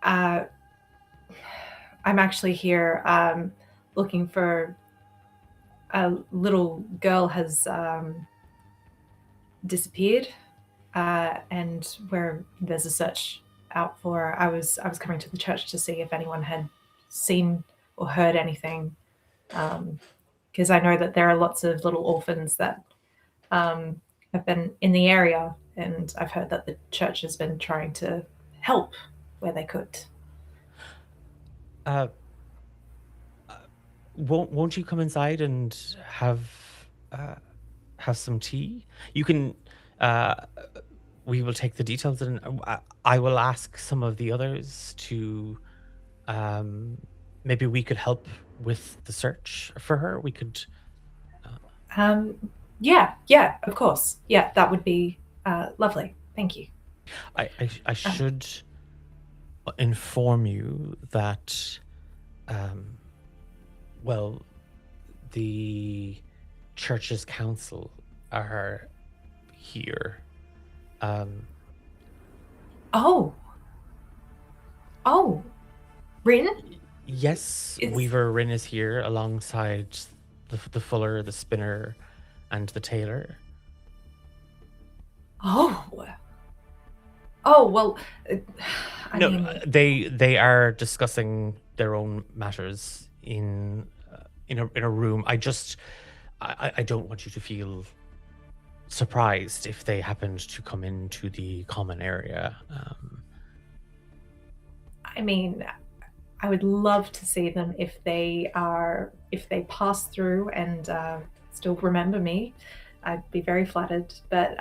I'm actually here looking for a little girl has disappeared, and where there's a search out for her. I was coming to the church to see if anyone had seen or heard anything, because I know that there are lots of little orphans that have been in the area, and I've heard that the church has been trying to help where they could. Won't you come inside and have some tea? You can. We will take the details, and I will ask some of the others to. Maybe we could help with the search for her. We could. Yeah, of course. Yeah, that would be lovely. Thank you. I should inform you that, well, the church's council are here. Oh, Rin? Yes, It's- Weaver Rin is here alongside the fuller, the spinner, and the tailor. Oh. Oh, well, I No, mean, they are discussing their own matters in a room. I don't want you to feel surprised if they happened to come into the common area. I mean, I would love to see them if they pass through and still remember me. I'd be very flattered. But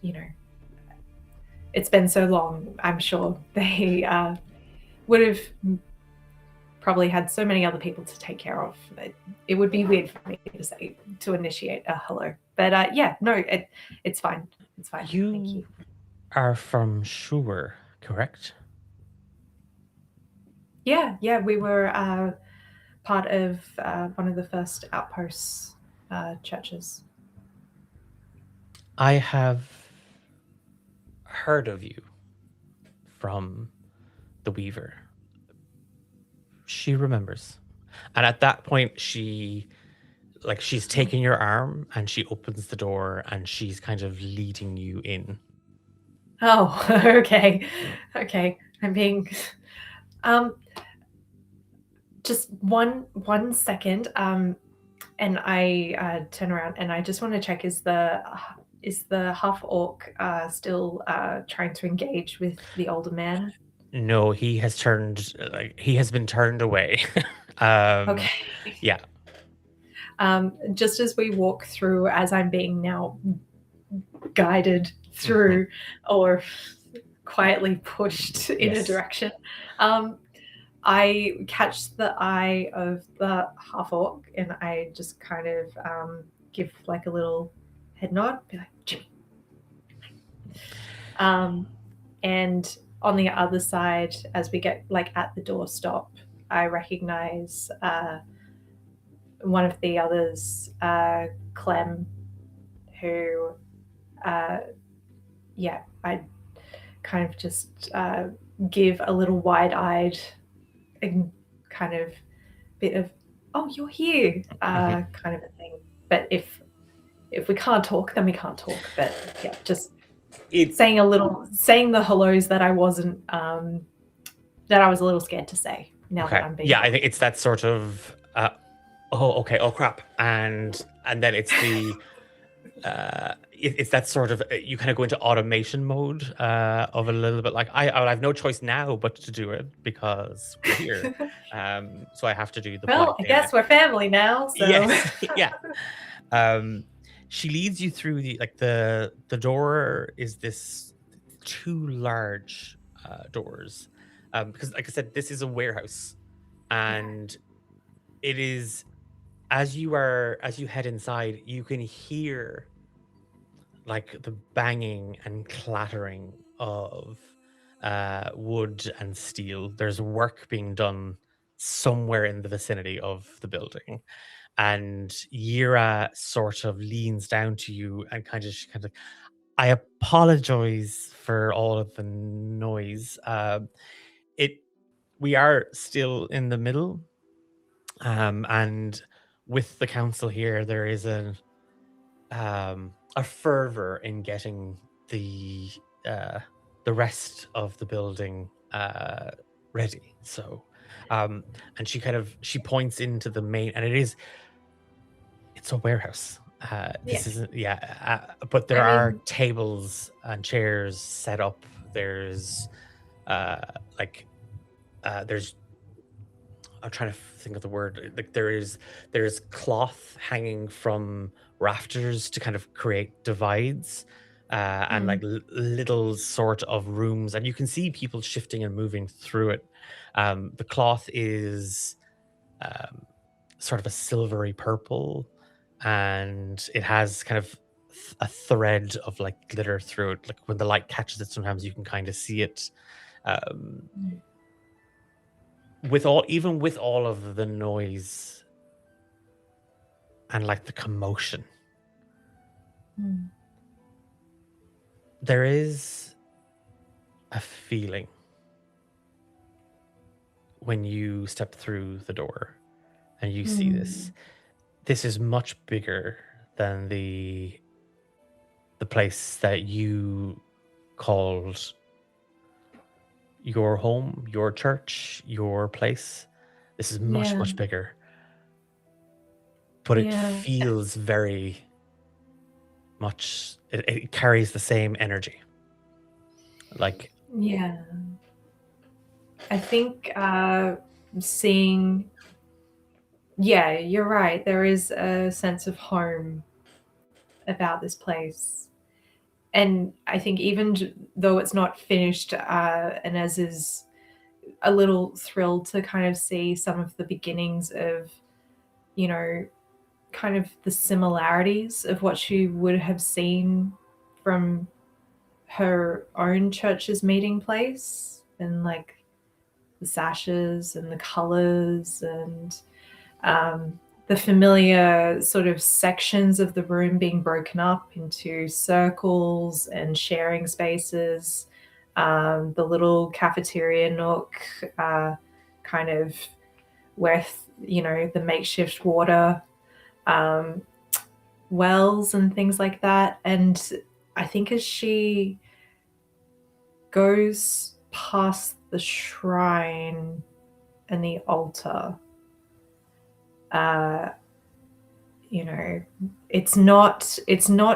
you know, it's been so long. I'm sure they would have probably had so many other people to take care of. It would be weird for me to initiate a hello. But yeah, no, it's fine. It's fine. Thank you. Are from Shure, correct? Yeah, we were part of one of the first outposts churches. I have heard of you from the Weaver. She remembers. And at that point, she's taking your arm and she opens the door and she's kind of leading you in. Oh, okay. I'm being just one second. And I turn around and I just want to check: is the half orc still trying to engage with the older man? No, he has been turned away. Okay. Yeah. Just as we walk through, as I'm being now guided through or quietly pushed in a direction, I catch the eye of the half orc and I just kind of give like a little head nod, be like, Jimmy. And on the other side, as we get like at the doorstop, I recognize one of the others, Clem, who, I kind of just give a little wide-eyed kind of bit of, oh, you're here, kind of a thing. But if we can't talk, then we can't talk. But yeah, just saying the hellos that I wasn't, that I was a little scared to say. Now that I'm being, I think it's that sort of, oh crap, and then it's the. It's that sort of, you kind of go into automation mode of a little bit like I have no choice now but to do it because we're here, so I have to do the. Well, I guess we're family now. So yes, yeah. She leads you through the door is this two large doors, because like I said, this is a warehouse, and it is as you head inside, you can hear like the banging and clattering of wood and steel. There's work being done somewhere in the vicinity of the building. And Yira sort of leans down to you and kind of I apologize for all of the noise. We are still in the middle, and with the council here, there is a fervor in getting the rest of the building ready. So, and she points into the main, and it's a warehouse. This isn't, but there are tables and chairs set up. There's there's, I'm trying to think of the word. Like there's cloth hanging from rafters to kind of create divides, and like little sort of rooms, and you can see people shifting and moving through it. The cloth is sort of a silvery purple, and it has kind of a thread of like glitter through it. Like when the light catches it, sometimes you can kind of see it. With all of the noise and like the commotion, there is a feeling when you step through the door and you see this. This is much bigger than the place that you called your home, your church, your place. This is much, Yeah. much bigger. But it Yeah. feels very much, it carries the same energy. Like, Yeah. I think seeing, yeah, you're right. There is a sense of home about this place. And I think even though it's not finished, Inez is a little thrilled to kind of see some of the beginnings of, you know, kind of the similarities of what she would have seen from her own church's meeting place, and like the sashes and the colors and the familiar sort of sections of the room being broken up into circles and sharing spaces. The little cafeteria nook, kind of with, you know, the makeshift water wells and things like that. And I think as she goes past the shrine and the altar, you know, it's not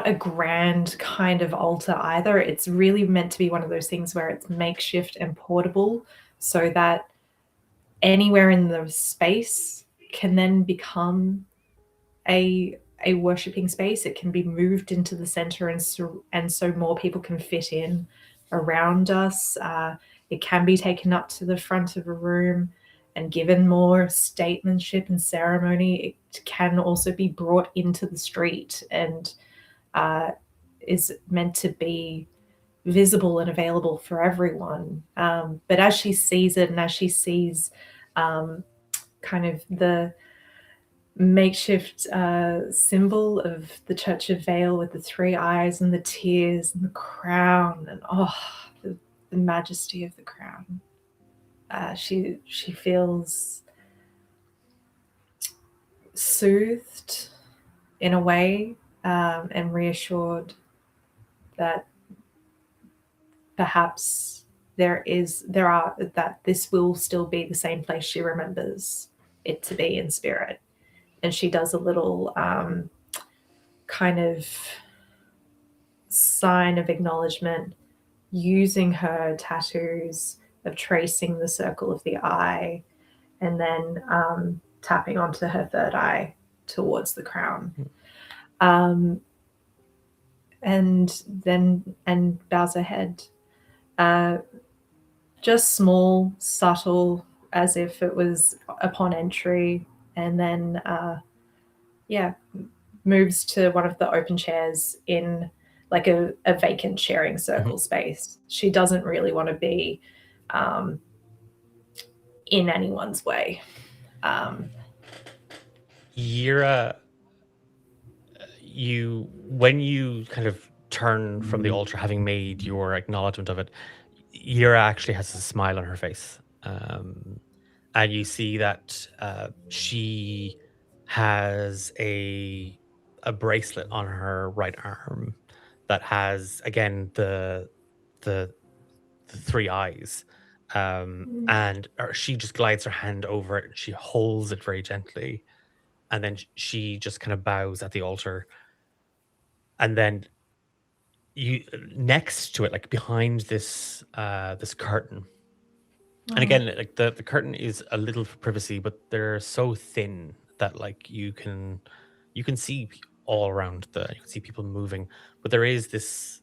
a grand kind of altar either. It's really meant to be one of those things where it's makeshift and portable, so that anywhere in the space can then become a worshipping space. It can be moved into the center, and so more people can fit in around us. It can be taken up to the front of a room and given more statesmanship and ceremony. It can also be brought into the street and is meant to be visible and available for everyone. But as she sees it, and as she sees kind of the makeshift symbol of the Church of Vale with the 3 eyes and the tears and the crown, and the majesty of the crown, she feels soothed in a way, and reassured that perhaps that this will still be the same place she remembers it to be in spirit. And she does a little kind of sign of acknowledgement using her tattoos of tracing the circle of the eye, and then tapping onto her 3rd eye towards the crown. And bows her head. Just small, subtle, as if it was upon entry, and then moves to one of the open chairs in like a vacant sharing circle space. She doesn't really want to be in anyone's way. Yira, when you kind of turn from the altar, having made your acknowledgement of it, Yira actually has a smile on her face. And you see that she has a bracelet on her right arm that has, again, the 3 eyes. And she just glides her hand over it. She holds it very gently, and then she just kind of bows at the altar. And then you, next to it, like behind this this curtain, and again, like the curtain is a little for privacy, but they're so thin that like you can see all around you can see people moving, but there is this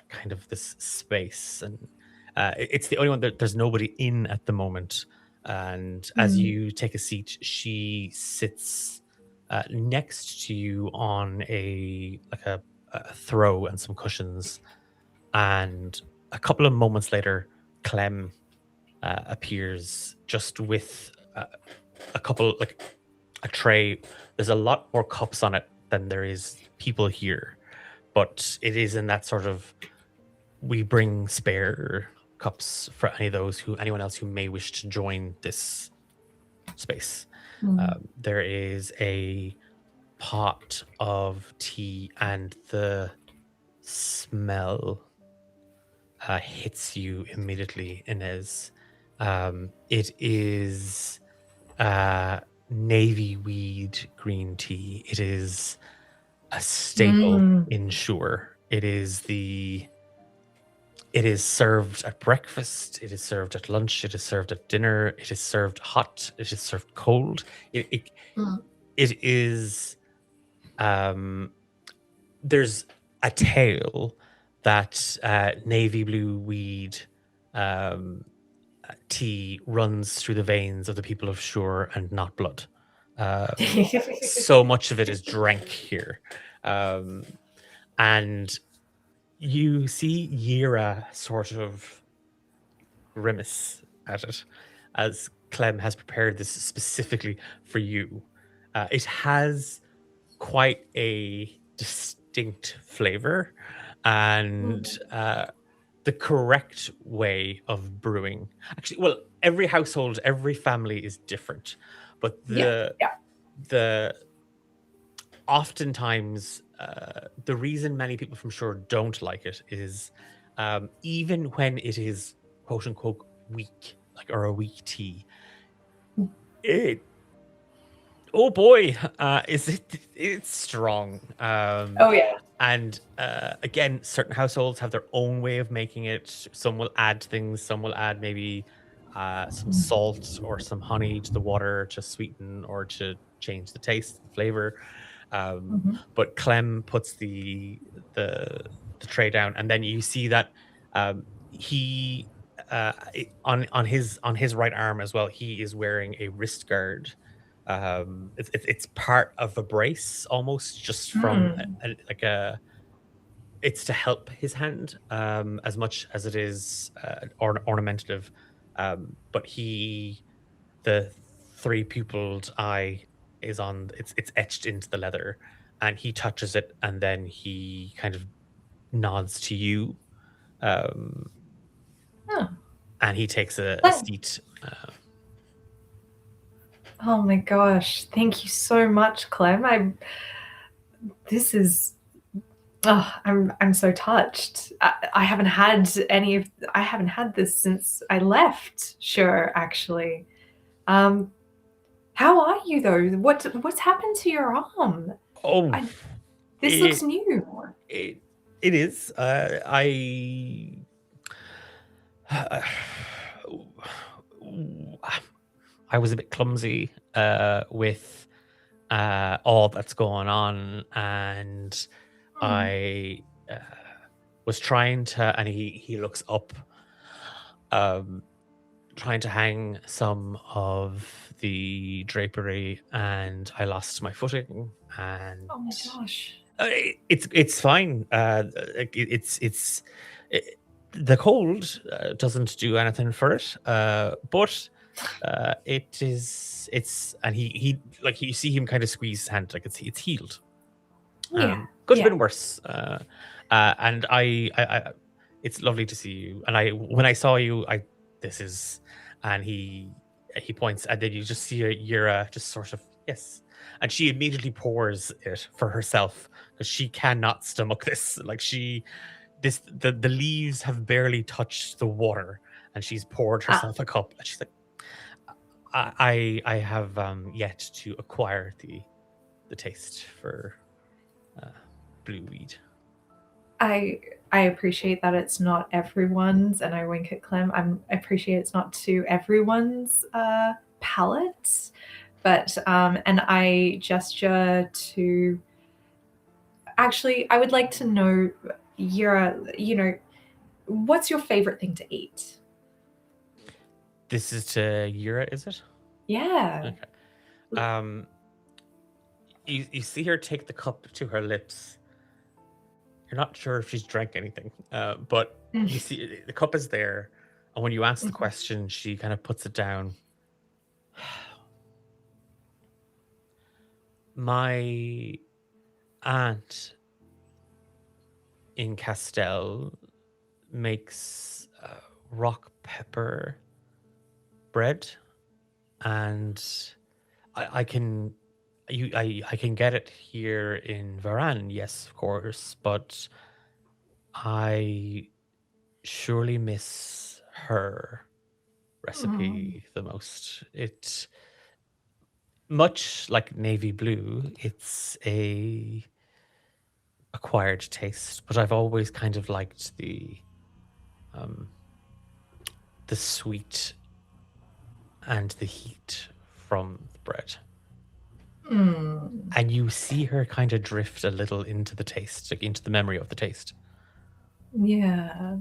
kind of this space, and it's the only one that there's nobody in at the moment. And as you take a seat, she sits next to you on a throw and some cushions. And a couple of moments later, Clem appears just with a couple, like a tray. There's a lot more cups on it than there is people here, but it is in that sort of, we bring spare cups for anyone else who may wish to join this space. There is a pot of tea, and the smell hits you immediately, Inez. It is navy weed green tea. It is a staple in Shure. It is served at breakfast. It is served at lunch. It is served at dinner. It is served hot. It is served cold. It is. There's a tale that navy blue weed tea runs through the veins of the people of Shure and not blood. So much of it is drank here. And you see Yira sort of grimace at it, as Clem has prepared this specifically for you. It has quite a distinct flavor, and the correct way of brewing. Actually, well, every household, every family is different, but the oftentimes the reason many people from Shore don't like it is even when it is quote unquote weak, like, or a weak tea, oh boy, it's strong. Oh yeah. And again, certain households have their own way of making it. Some will add things, some will add maybe some salt or some honey to the water to sweeten or to change the taste, the flavor. But Clem puts the tray down, and then you see that he on his right arm as well, he is wearing a wrist guard. It's part of a brace almost, just from it's to help his hand as much as it is ornamentative. But the three-pupiled eye is on, it's etched into the leather, and he touches it, and then he kind of nods to you, and he takes a seat. Oh my gosh! Thank you so much, Clem. This is. Oh, I'm so touched. I haven't had I haven't had this since I left. Sure, actually. How are you though? What's happened to your arm? Oh, this looks new. It is. I was a bit clumsy with all that's going on, and I was trying to, and he looks up, trying to hang some of the drapery, and I lost my footing, and oh my gosh, it's fine. The cold doesn't do anything for it, but it's and he like, you see him kind of squeeze his hand, like it's healed. Could have been worse. And I it's lovely to see you. And when I saw you, and he points, and then you just see Yura just sort of, yes, and she immediately pours it for herself because she cannot stomach this. Like the leaves have barely touched the water, and she's poured herself a cup, and she's like, I have yet to acquire the taste for blue weed. I appreciate that it's not everyone's, and I wink at Clem. I appreciate it's not to everyone's palate, but and I gesture to. Actually, I would like to know, what's your favorite thing to eat? This is to Yura, is it? Yeah. Okay. You see her take the cup to her lips. You're not sure if she's drank anything, but you see the cup is there, and when you ask the question, she kind of puts it down. My aunt in Castell makes rock pepper bread, and I can I can get it here in Varan, yes, of course, but I surely miss her recipe the most. It much like navy blue, it's a acquired taste, but I've always kind of liked um the sweet and the heat from the bread. Mm. And you see her kind of drift a little into the taste, like into the memory of the taste. Yeah.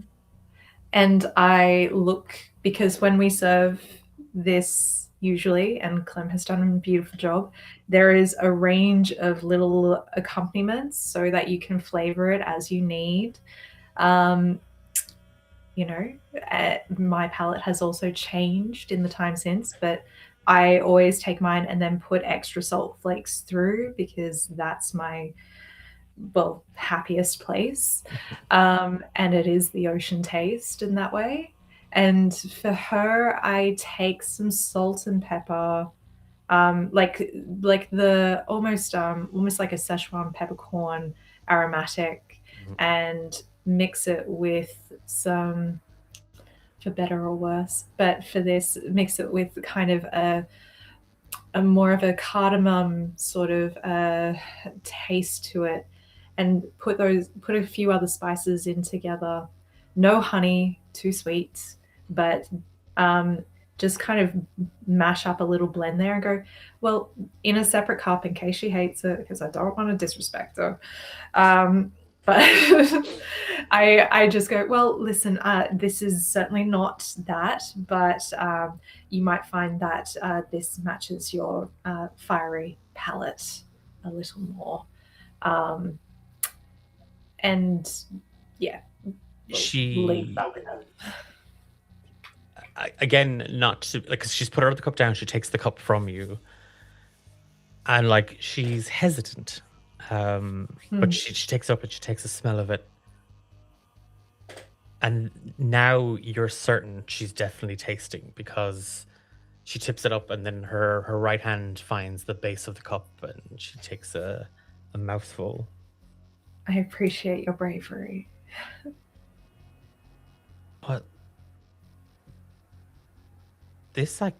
And I look, because when we serve this usually, and Clem has done a beautiful job, there is a range of little accompaniments so that you can flavor it as you need. You know, my palate has also changed in the time since, but I always take mine and then put extra salt flakes through because that's my happiest place, and it is the ocean taste in that way. And for her, I take some salt and pepper, like the almost like a Szechuan peppercorn aromatic, and mix it with some, for better or worse, but for this, mix it with kind of a more of a cardamom sort of taste to it, and put a few other spices in together. No honey, too sweet, but just kind of mash up a little blend there and go, well, in a separate cup in case she hates it, because I don't want to disrespect her. But I just go, well, listen, this is certainly not that, but you might find that this matches your fiery palate a little more. And yeah, we'll leave She that with her. again, not to, like, 'cause she's put her other cup down. She takes the cup from you, and like she's hesitant, but she takes it up and she takes a smell of it, and now you're certain she's definitely tasting because she tips it up, and then her right hand finds the base of the cup, and she takes a mouthful. I appreciate your bravery. But this I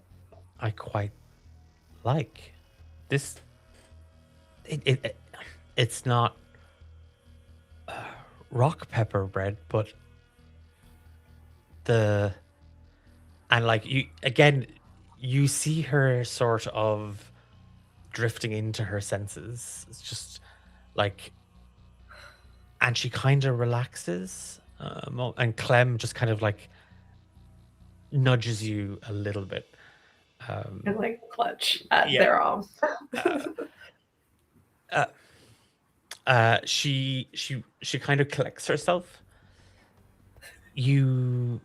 quite like. This it's not rock pepper bread, but and like you see her sort of drifting into her senses. It's just like, and she kind of relaxes, and Clem just kind of like nudges you a little bit. And like clutch at Yeah. their arm. She kind of collects herself. You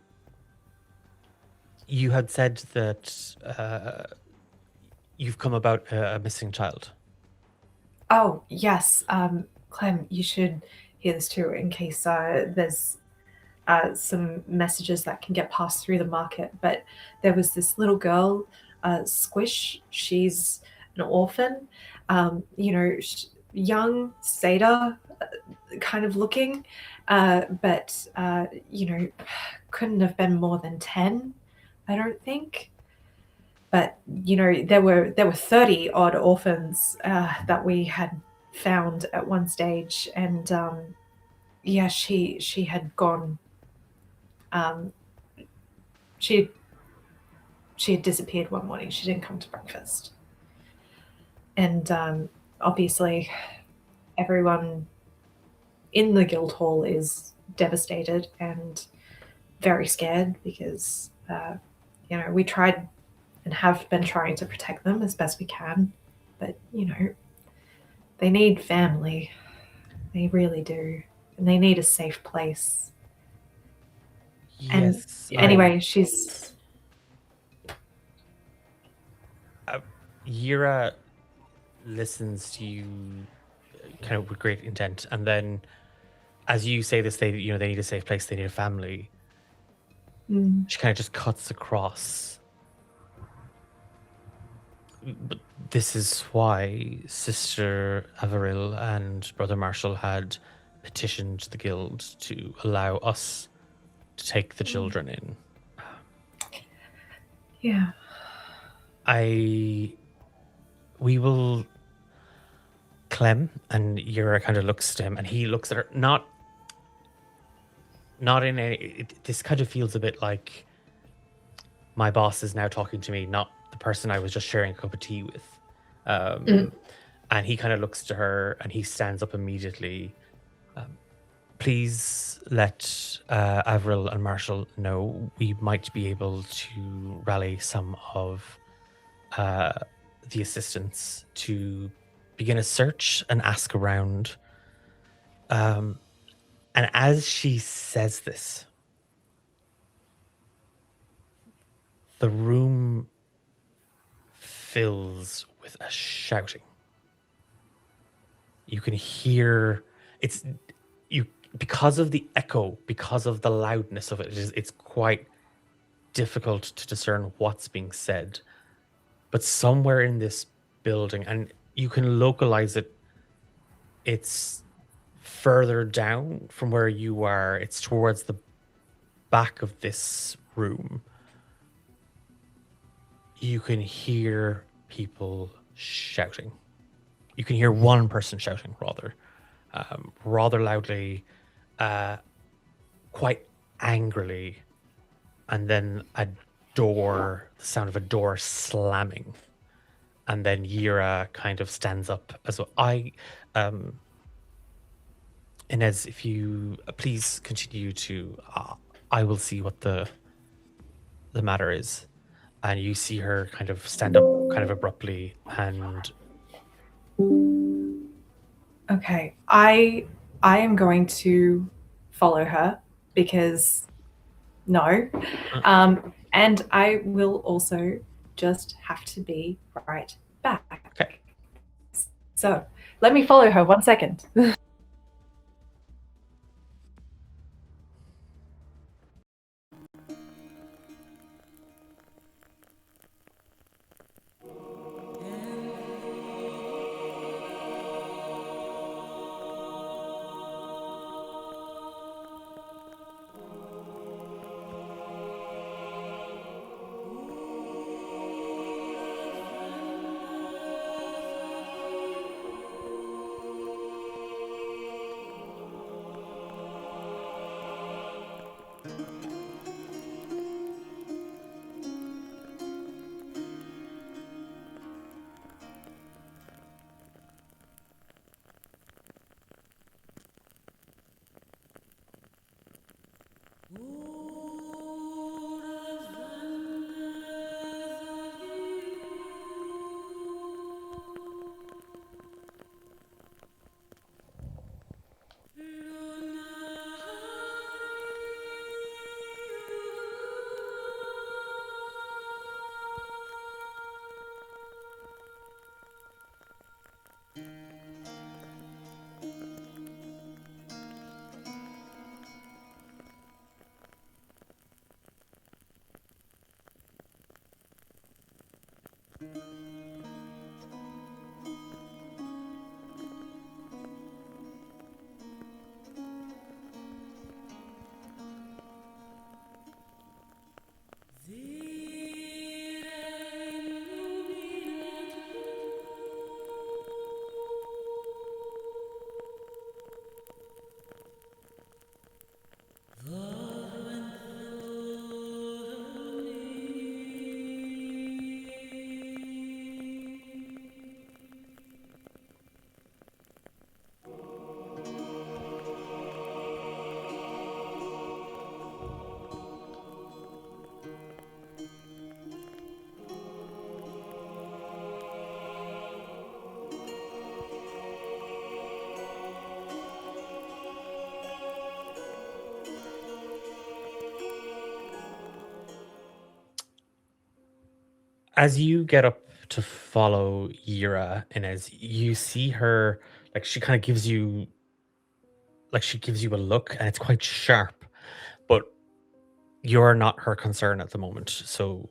had said that you've come about a missing child. Oh, yes. Clem, you should hear this too, in case there's some messages that can get passed through the market. But there was this little girl, Squish. She's an orphan, young satyr kind of looking, but couldn't have been more than 10, I don't think. But there were 30 odd orphans that we had found at one stage, and she had gone. She had disappeared one morning. She didn't come to breakfast, and obviously, everyone in the guild hall is devastated and very scared because we tried and have been trying to protect them as best we can, but they need family. They really do, and they need a safe place. Yes. And anyway, she's Yira listens to you kind of with great intent, and then as you say this, they need a safe place, they need a family. Mm. She kind of just cuts across. But this is why Sister Averil and Brother Marshall had petitioned the guild to allow us to take the children in. Yeah. We will. Clem, and Yura kind of looks to him, and he looks at her. Not in a. This kind of feels a bit like my boss is now talking to me, not the person I was just sharing a cup of tea with. And he kind of looks to her, and he stands up immediately. Please let Avril and Marshall know we might be able to rally some of the assistants to begin a search and ask around. And as she says this, the room fills with a shouting. You can hear because of the echo, because of the loudness of it, it's quite difficult to discern what's being said. But somewhere in this building, and you can localize it, it's further down from where you are. It's towards the back of this room. You can hear people shouting. You can hear one person shouting, rather loudly, quite angrily, and then the sound of a door slamming. And then Yira kind of stands up as well. Inez, if you please continue to, I will see what the matter is. And you see her kind of stand up kind of abruptly and... Okay, I am going to follow her because no. And I will also just have to be right back. Okay. So let me follow her 1 second. As you get up to follow Yira, and as you see her, like she kind of gives you a look, and it's quite sharp, but you're not her concern at the moment. So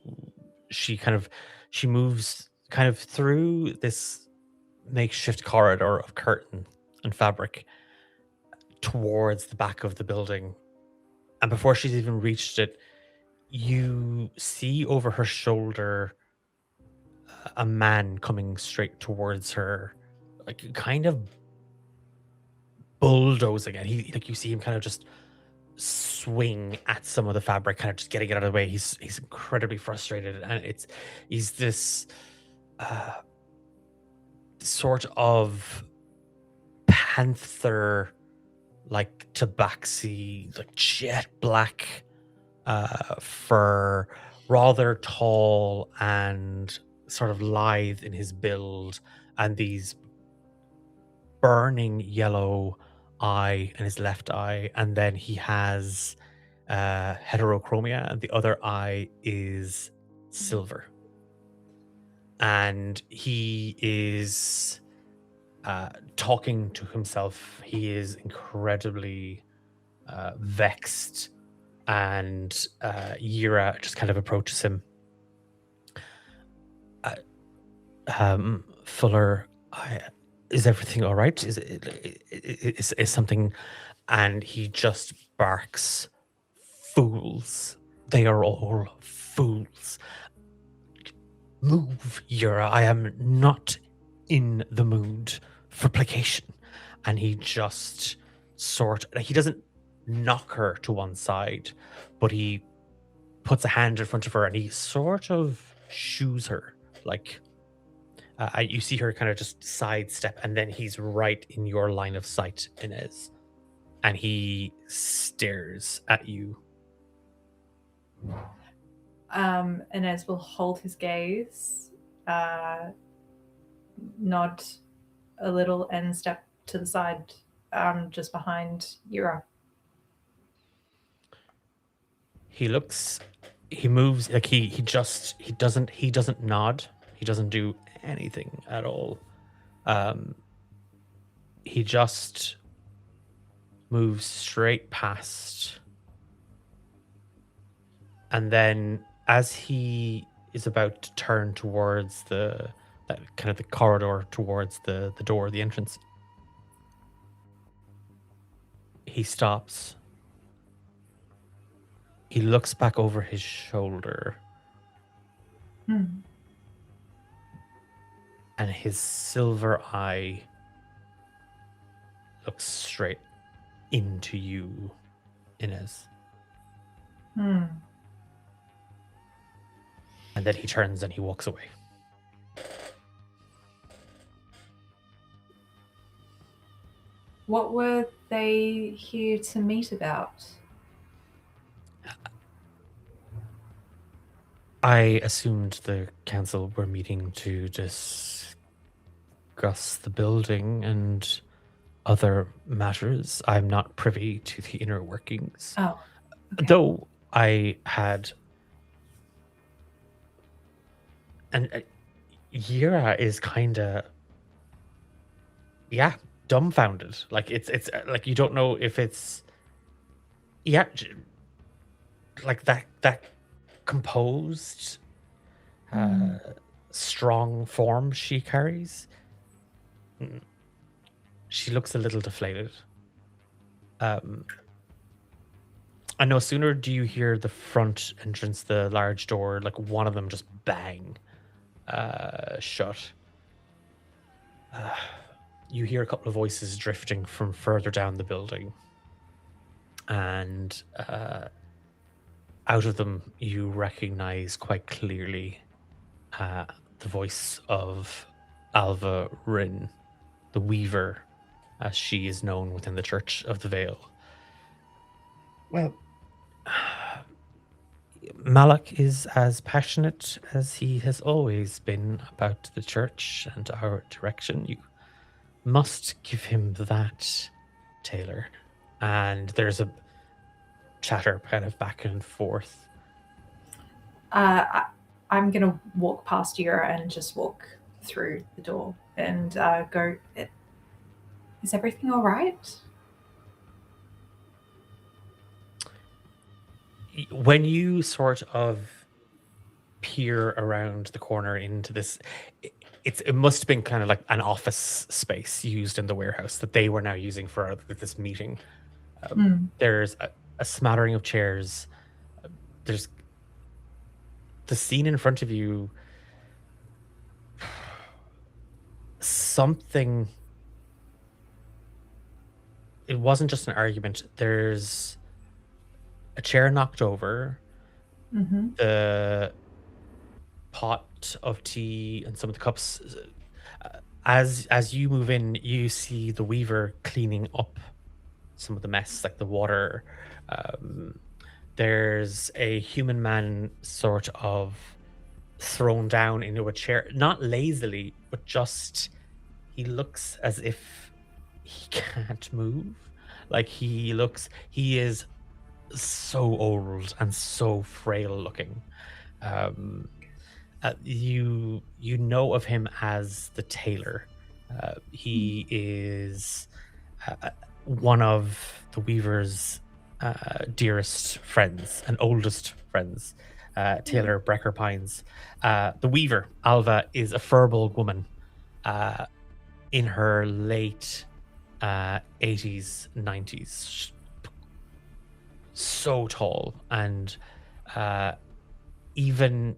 she moves kind of through this makeshift corridor of curtain and fabric towards the back of the building. And before she's even reached it, you see over her shoulder a man coming straight towards her, like kind of bulldozing. And you see him kind of just swing at some of the fabric, kind of just getting it out of the way. He's incredibly frustrated, and he's this sort of panther, like tabaxi, like jet black fur, rather tall and sort of lithe in his build, and these burning yellow eye in his left eye, and then he has heterochromia, and the other eye is silver. And he is talking to himself. He is incredibly vexed, and Yira just kind of approaches him. Fuller, is everything all right? Is something? And he just barks, "Fools! They are all fools. Move, Yura. I am not in the mood for placation." And he just he doesn't knock her to one side, but he puts a hand in front of her and he sort of shoos her. Like, you see her kind of just sidestep, and then he's right in your line of sight, Inez. And he stares at you. Inez will hold his gaze, nod a little, and step to the side, just behind Yura. He moves, like he doesn't nod. He doesn't do anything at all. He just moves straight past. And then as he is about to turn towards the corridor towards the door, the entrance, he stops. He looks back over his shoulder. And his silver eye looks straight into you, Inez. And then he turns and he walks away. What were they here to meet about? I assumed the council were meeting to discuss the building and other matters. I'm not privy to the inner workings. Oh, okay. Though I had... And Yira is kind of... Yeah, dumbfounded. Like, it's like, you don't know if it's... Yeah, like that composed, strong form she carries. She looks a little deflated. And no sooner do you hear the front entrance, the large door, like one of them just bang shut. You hear a couple of voices drifting from further down the building. And out of them, you recognize quite clearly the voice of Alva Rin, the Weaver, as she is known within the Church of the Vale. Well, Malak is as passionate as he has always been about the church and our direction. You must give him that, Taylor. And there's a chatter kind of back and forth. I'm going to walk past Yura and just walk through the door and go, is everything all right? when you sort of peer around the corner into this, it must have been kind of like an office space used in the warehouse that they were now using for this meeting. There's a smattering of chairs. There's the scene in front of you. Something. It wasn't just an argument. There's a chair knocked over. The pot of tea and some of the cups. As you move in, you see the weaver cleaning up some of the mess, like the water. There's a human man sort of thrown down into a chair, not lazily, but just he looks as if he can't move. Like he is so old and so frail looking. You know of him as the tailor. He is one of the weaver's dearest friends and oldest friends, Taylor Brecker Pines. The weaver, Alva, is a furball woman in her late 80s, 90s. So tall, and even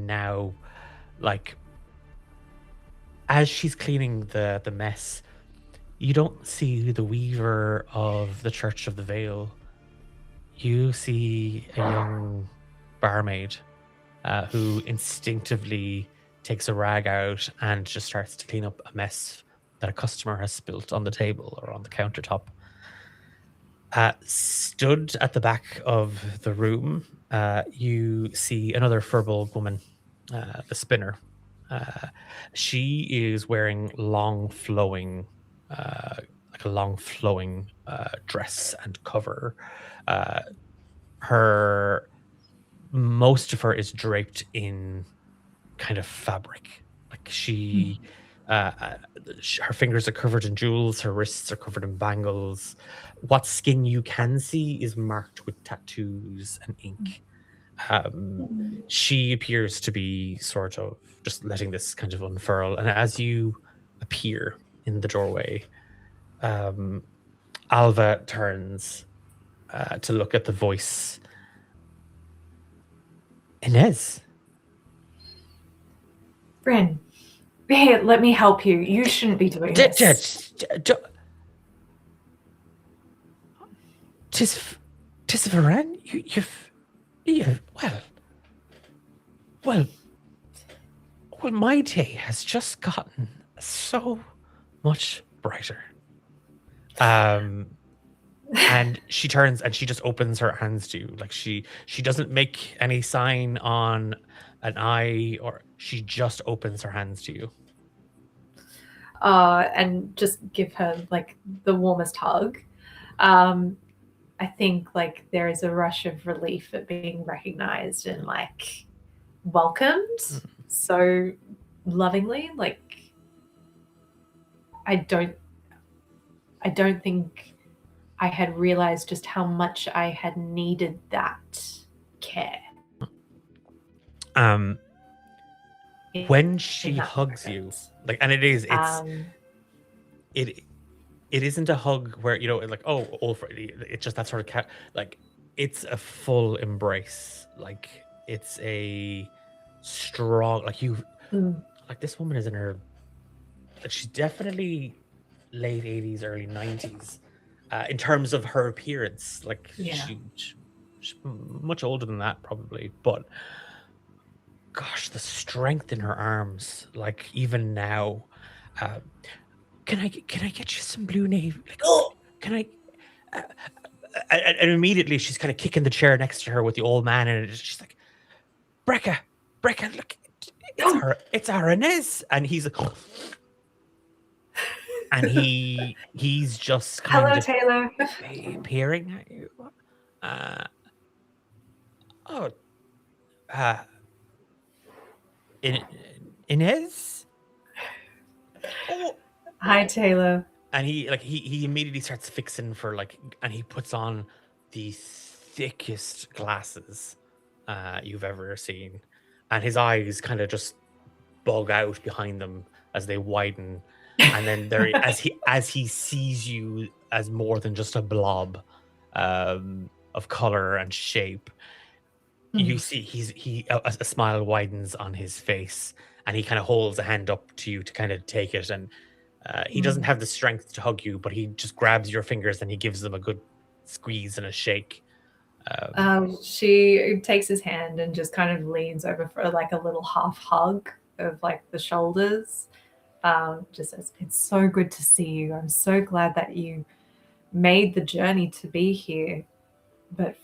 now, like as she's cleaning the mess, you don't see the weaver of the Church of the Vale. You see a young barmaid who instinctively takes a rag out and just starts to clean up a mess that a customer has spilt on the table or on the countertop. Stood at the back of the room, you see another furball woman, the spinner. She is wearing long flowing dress and cover. Most of her is draped in kind of fabric. Like she, her fingers are covered in jewels. Her wrists are covered in bangles. What skin you can see is marked with tattoos and ink. She appears to be sort of just letting this kind of unfurl. And as you appear in the doorway, Alva turns to look at the voice. Inez. Bryn, here, let me help you. You shouldn't be doing this. Tis Varan? You've well, my day has just gotten so much brighter. And she turns and she just opens her hands to you. Like she doesn't make any sign on an eye, or she just opens her hands to you. And just give her like the warmest hug. I think like there is a rush of relief at being recognized and like welcomed so lovingly. Like I don't think I had realized just how much I had needed that care. When she hugs you, like, and it isn't a hug where, you know, like, oh, it's just that sort of like, it's a full embrace. Like, it's a strong, like like this woman is in her, like, she's definitely late 80s, early 90s, in terms of her appearance. Like, she's much older than that probably, but gosh, the strength in her arms, like even now. Can I get you some blue navy? Like, oh, can I? And immediately she's kind of kicking the chair next to her with the old man, and she's like, Brecca, look, it's our Inez, and he's like, and he's just kind hello, of Taylor, peering at you. Inez. Oh. Hi, Taylor. And he immediately starts fixing for like, and he puts on the thickest glasses you've ever seen, and his eyes kind of just bug out behind them as they widen, and then as he sees you as more than just a blob of color and shape, you see a smile widens on his face, and he kind of holds a hand up to you to kind of take it, and he doesn't have the strength to hug you, but he just grabs your fingers and he gives them a good squeeze and a shake. She takes his hand and just kind of leans over for like a little half hug of like the shoulders. Just says, "It's so good to see you. I'm so glad that you made the journey to be here, but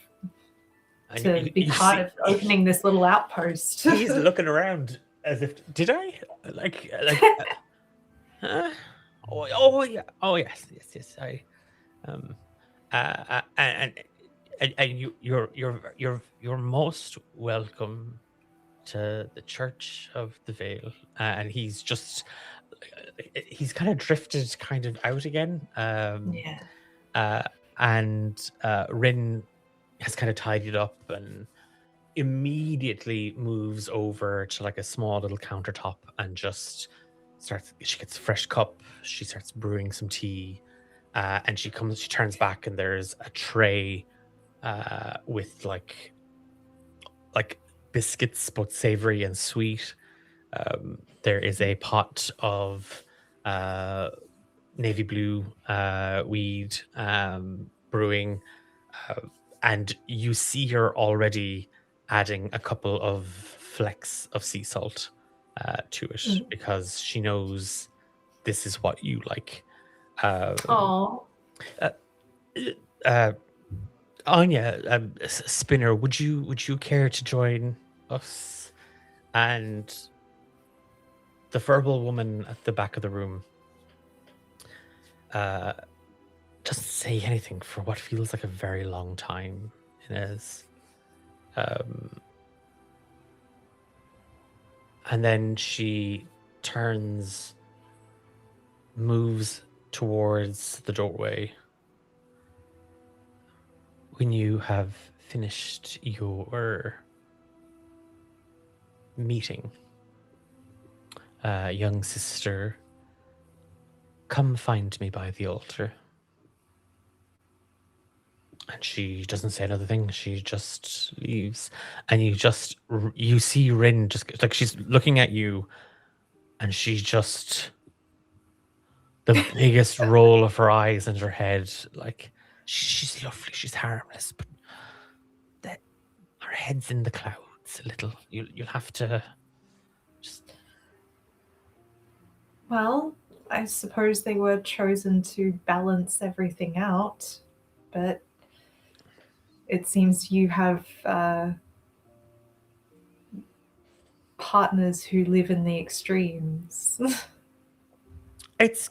to be part of opening this little outpost." He's looking around as if, did I like oh yeah, oh yes, I and you're most welcome to the Church of the Vale. And he's just he's kind of drifted kind of out again. And Rin has kind of tidied up and immediately moves over to like a small little countertop and just she gets a fresh cup, she starts brewing some tea, and she turns back, and there's a tray with like biscuits, both savory and sweet. There is a pot of navy blue weed brewing, and you see her already adding a couple of flecks of sea salt to it, because she knows this is what you like. Anya, Spinner, would you care to join us? And the verbal woman at the back of the room doesn't say anything for what feels like a very long time. Inez. And then she moves towards the doorway. When you have finished your meeting, young sister, come find me by the altar. And she doesn't say another thing. She just leaves. And you see Rin just like she's looking at you, and she just, the biggest roll of her eyes and her head, like she's lovely, she's harmless, but her head's in the clouds a little. You'll have to just. Well, I suppose they were chosen to balance everything out, but it seems you have partners who live in the extremes. It's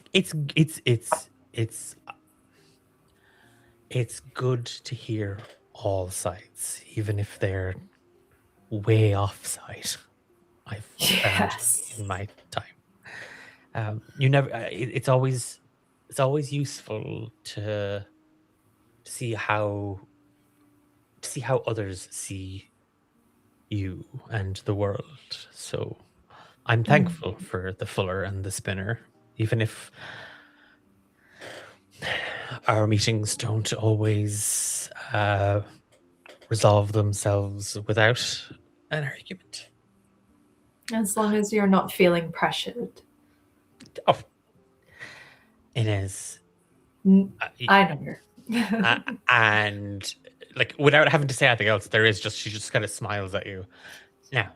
good to hear all sides, even if they're way offside. I've found in my time. You never. It's always useful to see how others see you and the world. So I'm thankful for the Fuller and the Spinner, even if our meetings don't always resolve themselves without an argument. As long as you're not feeling pressured. Oh, Inez. I know. And like, without having to say anything else, she just kind of smiles at you. Now,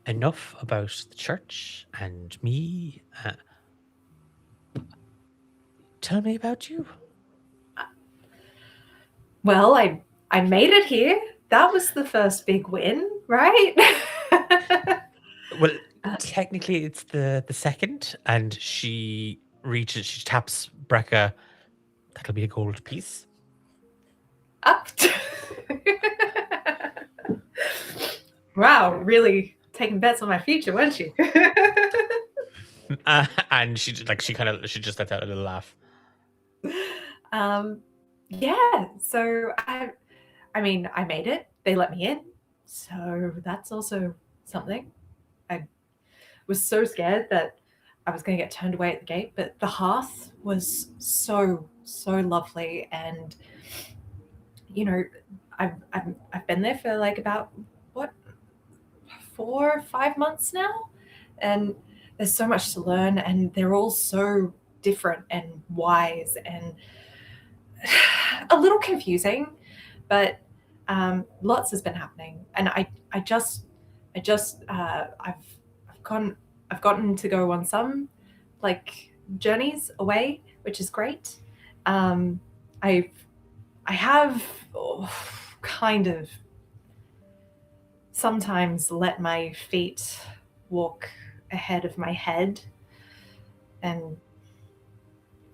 enough about the church and me. Tell me about you. Well, I made it here. That was the first big win, right? Well, technically it's the second, and she taps Brecca. That'll be a gold piece. Up. Wow, really taking bets on my future, weren't you? And she just let out a little laugh. Yeah, so I mean, I made it. They let me in. So that's also something. I was so scared that I was going to get turned away at the gate, but the hearth was so, so lovely. And, you know, I've been there for like about, what, 4 or 5 months now? And there's so much to learn, and they're all so different and wise and a little confusing, but lots has been happening. And I've gotten to go on some like journeys away, which is great. I have kind of sometimes let my feet walk ahead of my head, and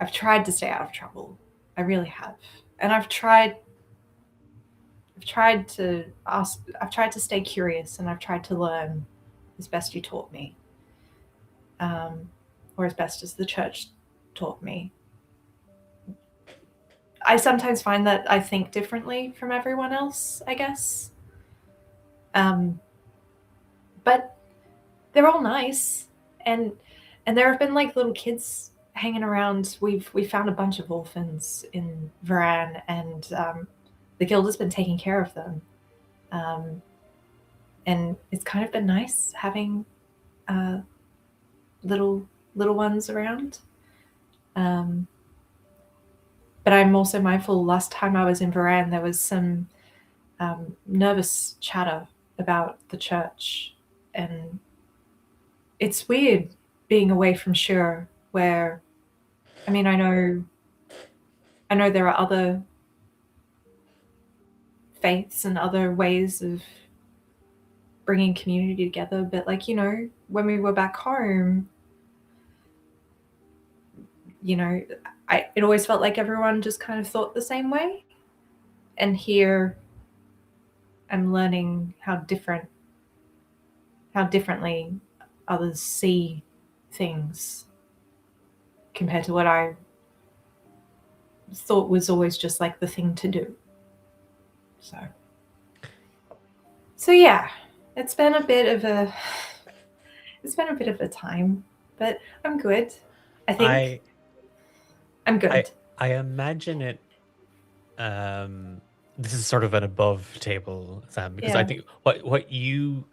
I've tried to stay out of trouble. I really have. And I've tried to ask, I've tried to stay curious, and I've tried to learn as best you taught me, or as best as the church taught me. I sometimes find that I think differently from everyone else, I guess. But they're all nice, and there have been like little kids hanging around. We found a bunch of orphans in Varan, and the guild has been taking care of them. And it's kind of been nice having little ones around. But I'm also mindful, last time I was in Varan, there was some nervous chatter about the church. And it's weird being away from Shur, where, I mean, I know there are other faiths and other ways of bringing community together, but like, you know, when we were back home, you know, it always felt like everyone just kind of thought the same way. And here I'm learning how differently others see things compared to what I thought was always just like the thing to do. So yeah, it's been a bit of a time, but I'm good. I think I'm good. I imagine it. This is sort of an above table, Sam, because I Yeah. think what you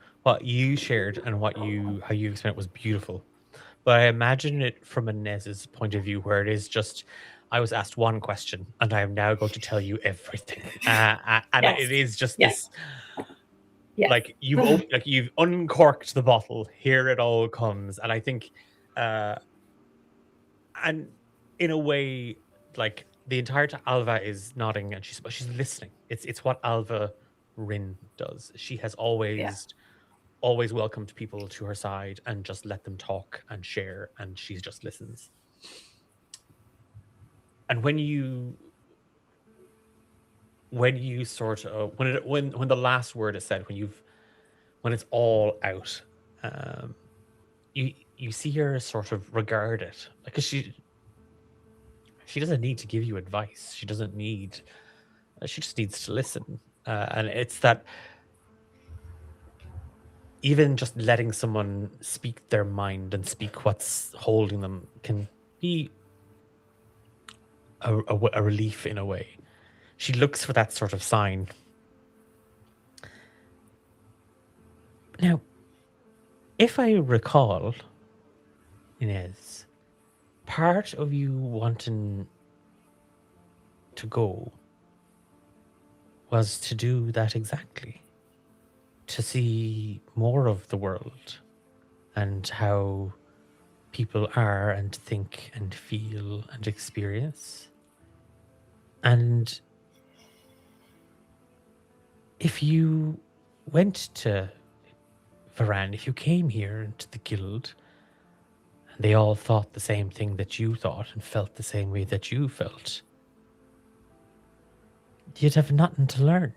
shared and how you explained it was beautiful. But I imagine it from a Nez's point of view, where it is just, I was asked one question, and I am now going to tell you everything, and Yes. it is just Yes. this. Yes. Like you've uncorked the bottle. Here it all comes, and I think, and in a way, like the entire time, Alva is nodding and she's listening. It's what Alva Rin does. She has always welcomed people to her side and just let them talk and share, and she just listens. And when you sort of when the last word is said, when it's all out, you see her sort of regard it, because she doesn't need to give you advice. She doesn't need. She just needs to listen, and it's that. Even just letting someone speak their mind and speak what's holding them can be a relief in a way. She looks for that sort of sign. Now, if I recall, Inez, part of you wanting to go was to do that exactly. To see more of the world and how people are and think and feel and experience. And if you went to Varan, if you came here into the guild, and they all thought the same thing that you thought and felt the same way that you felt, you'd have nothing to learn.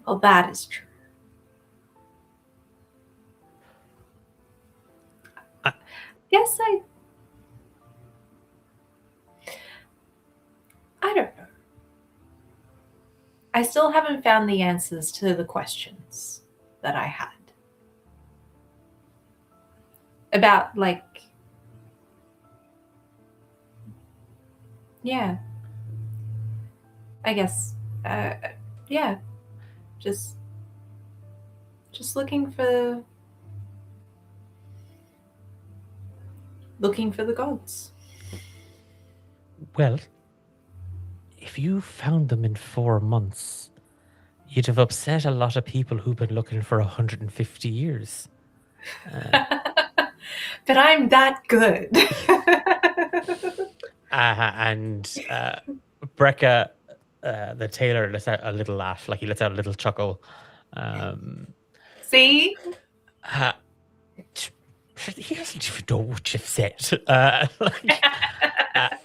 Well, that is true. Yes, I still haven't found the answers to the questions that I had about, like, yeah, I guess, yeah, just looking for the gods. Well, if you found them in 4 months, you'd have upset a lot of people who've been looking for 150 years. But I'm that good. And Brecca, the tailor, lets out a little laugh, like he lets out a little chuckle. See? He doesn't even know what you've said.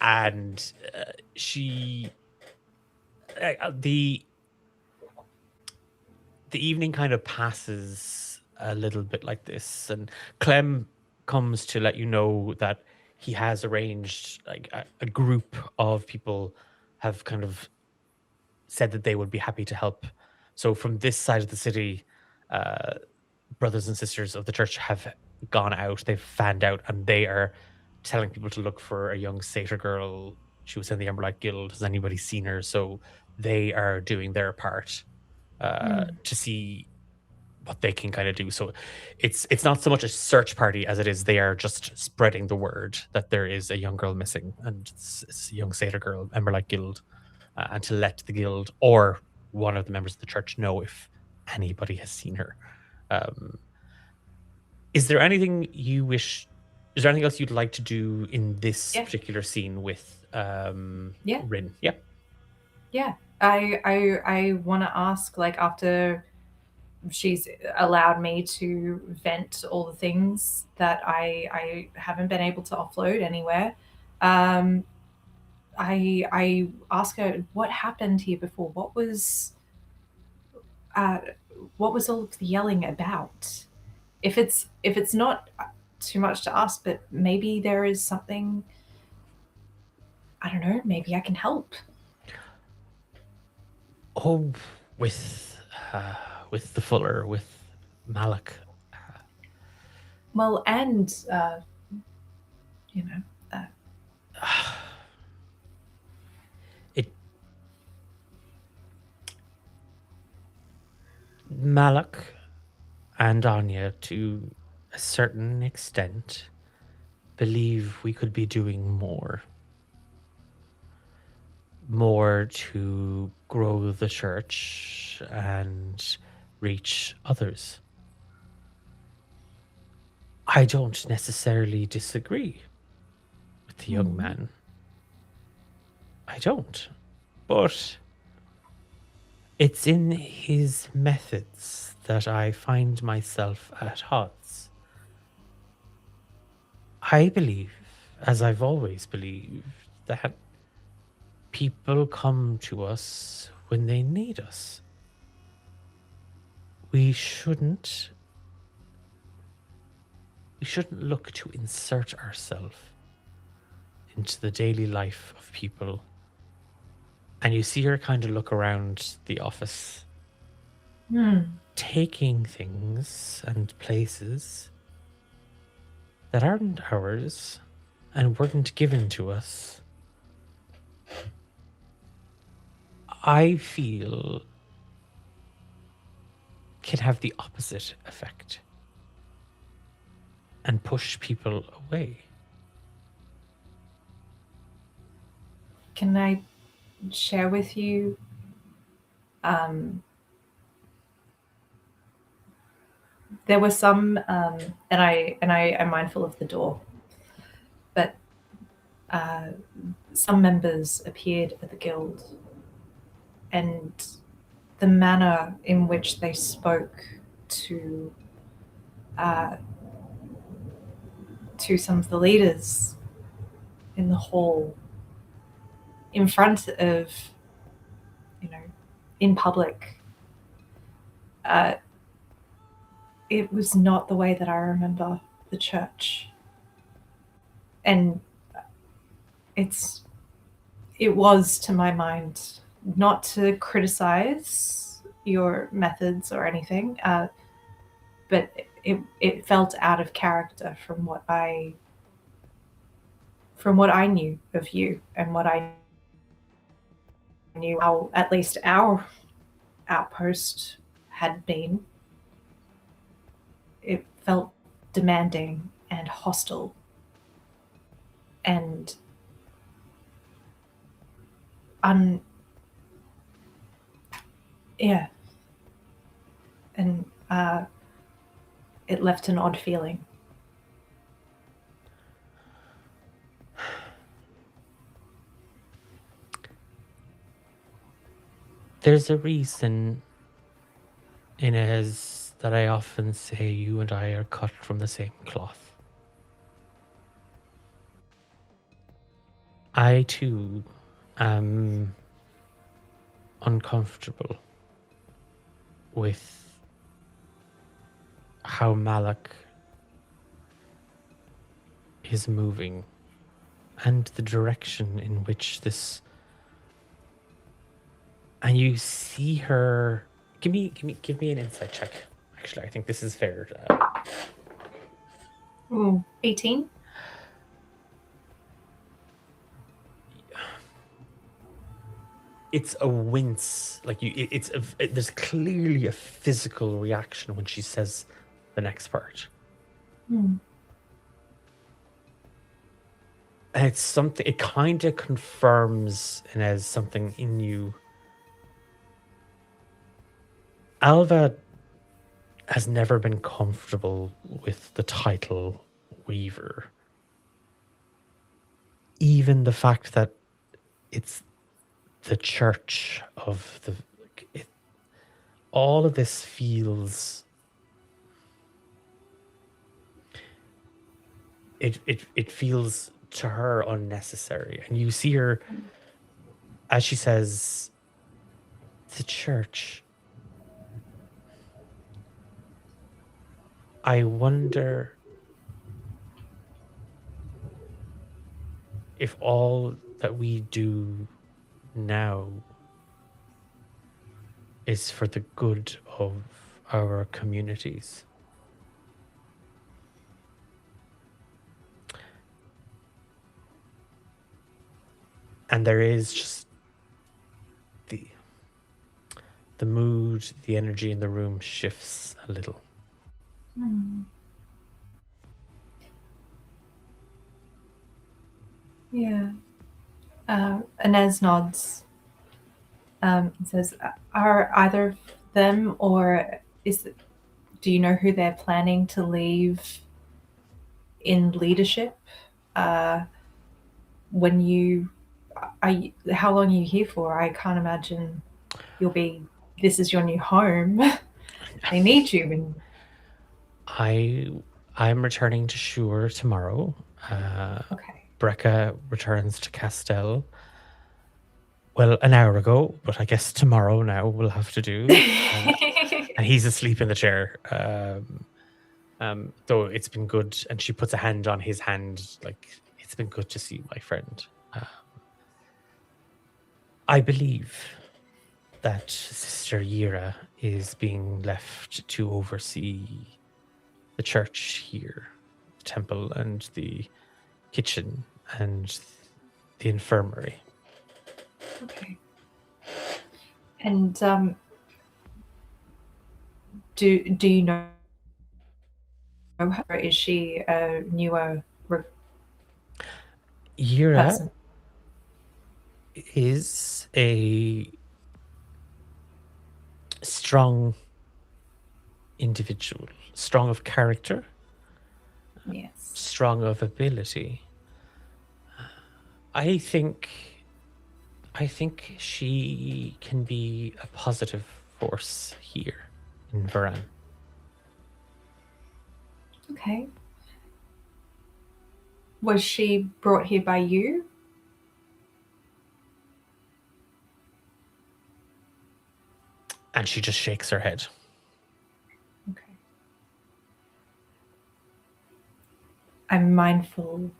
And she, the evening kind of passes a little bit like this, and Clem comes to let you know that he has arranged, like, a group of people have kind of said that they would be happy to help. So from this side of the city, brothers and sisters of the church have gone out, they've fanned out, and they are telling people to look for a young satyr girl. She was in the Emberlight Guild. Has anybody seen her? So they are doing their part to see what they can kind of do. So it's not so much a search party as it is they are just spreading the word that there is a young girl missing, and it's a young satyr girl, Emberlight Guild, and to let the guild or one of the members of the church know if anybody has seen her. Is there anything you wish? Is there anything else you'd like to do in this particular scene with Rin? Yeah. Yeah. I want to ask, like, after she's allowed me to vent all the things that I haven't been able to offload anywhere, I ask her what happened here before. What was all of the yelling about? If it's not too much to ask, but maybe there is something, I don't know, maybe I can help. Oh, with the Fuller, with Malik. Well, and Malik and Anya, to a certain extent, believe we could be doing more to grow the church and reach others. I don't necessarily disagree with the young man. I don't. But it's in his methods that I find myself at odds. I believe, as I've always believed, that people come to us when they need us. We shouldn't look to insert ourselves into the daily life of people. And you see her kind of look around the office, taking things and places that aren't ours and weren't given to us. I feel can have the opposite effect and push people away. Can I share with you there were some and I am mindful of the door, but some members appeared at the guild, and the manner in which they spoke to some of the leaders in the hall, in front of, in public, it was not the way that I remember the church. And it was, to my mind, not to criticize your methods or anything, but it felt out of character from what I knew of you and what I knew how at least our outpost had been. It felt demanding and hostile, and yeah, and it left an odd feeling. There's a reason, Inez, that I often say you and I are cut from the same cloth. I too am uncomfortable with how Malak is moving and the direction in which this. And you see her. Give me an insight check. Actually, I think this is fair. 18. It's a wince, like you. There's clearly a physical reaction when she says the next part. Hmm. And it's something. It kind of confirms and as something in you. Alva has never been comfortable with the title Weaver. Even the fact that it's the church of the... all of this feels... It feels to her unnecessary. And you see her, as she says, the church... I wonder if all that we do now is for the good of our communities. And there is just the mood, the energy in the room shifts a little. Yeah. Inez nods and says, are either of them, or do you know who they're planning to leave in leadership? How long are you here for? I can't imagine this is your new home. They need you. And I'm returning to Shur tomorrow. okay. Brecca returns to Castell. Well, an hour ago, but I guess tomorrow now we'll have to do. And he's asleep in the chair. Though it's been good, and she puts a hand on his hand, like, it's been good to see my friend. I believe that Sister Yira is being left to oversee the church here, the temple and the kitchen and the infirmary. Okay. And do you know her? Is she a newer Yira person? is a strong individual, strong of character, Yes. strong of ability. I think she can be a positive force here in Varan. Okay. Was she brought here by you? And she just shakes her head. Okay. I'm mindful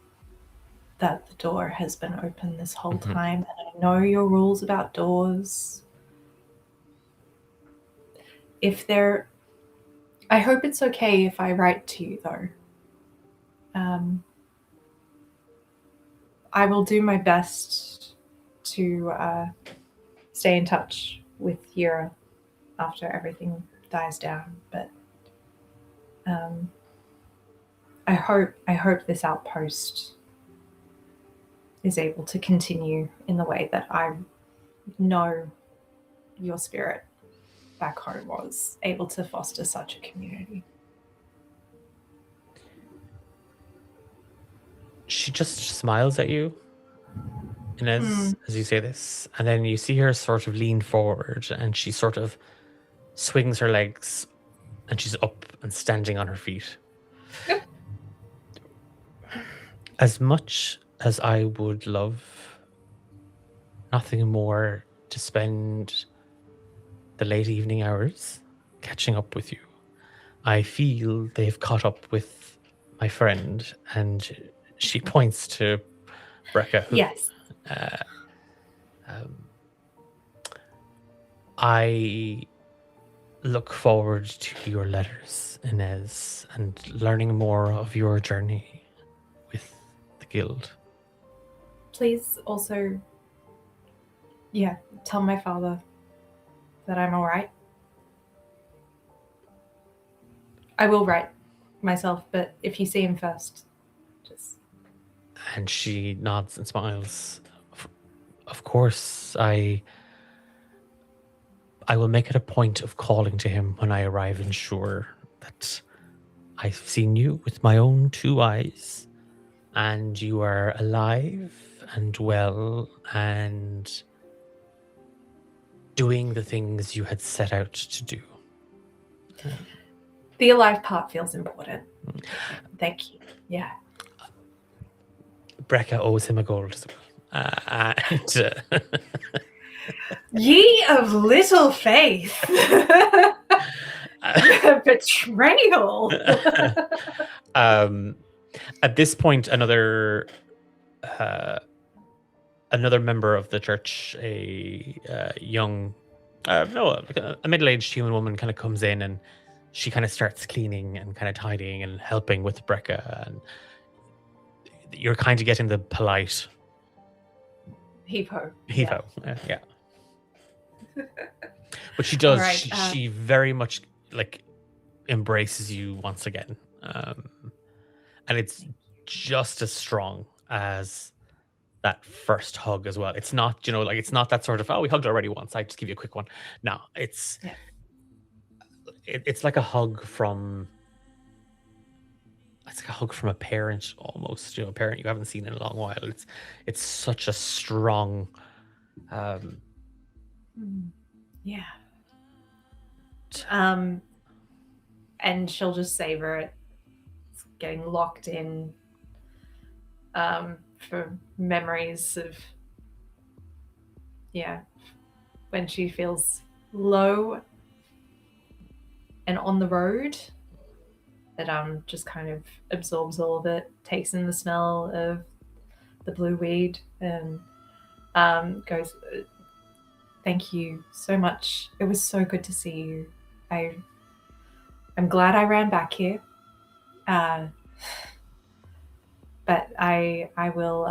that the door has been open this whole Mhm. time, and I know your rules about doors. I hope it's okay if I write to you, though. I will do my best to stay in touch with Yura after everything dies down, but I hope this outpost is able to continue in the way that I know your spirit back home was able to foster such a community. She just smiles at you, Inez, as you say this, and then you see her sort of lean forward, and she sort of swings her legs, and she's up and standing on her feet. Yep. As much as I would love nothing more to spend the late evening hours catching up with you, I feel they've caught up with my friend, and she points to Brecca. Yes. I look forward to your letters, Inez, and learning more of your journey with the guild. Please also, tell my father that I'm all right. I will write myself, but if you see him first, just... And she nods and smiles. Of course, I will make it a point of calling to him when I arrive, ensure that I've seen you with my own 2 eyes, and you are alive and well and doing the things you had set out to do. The alive part feels important. Thank you. Yeah. Brecca owes him a gold as well. Ye of little faith. Betrayal. At this point, another member of the church, a middle-aged human woman, kind of comes in, and she kind of starts cleaning and kind of tidying and helping with Brecca, and you're kind of getting the polite Heave-ho. yeah. But she does. Right, she very much embraces you once again, and it's just as strong as that first hug as well. It's not, it's not that sort of, we hugged already once, I just give you a quick one. No, it's it's like a hug from a parent almost, a parent you haven't seen in a long while. It's such a strong yeah. And she'll just savor it. It's getting locked in for memories of when she feels low and on the road, that just kind of absorbs all of it, takes in the smell of the blue weed, and goes, thank you so much. It was so good to see you. I'm glad I ran back here. But I will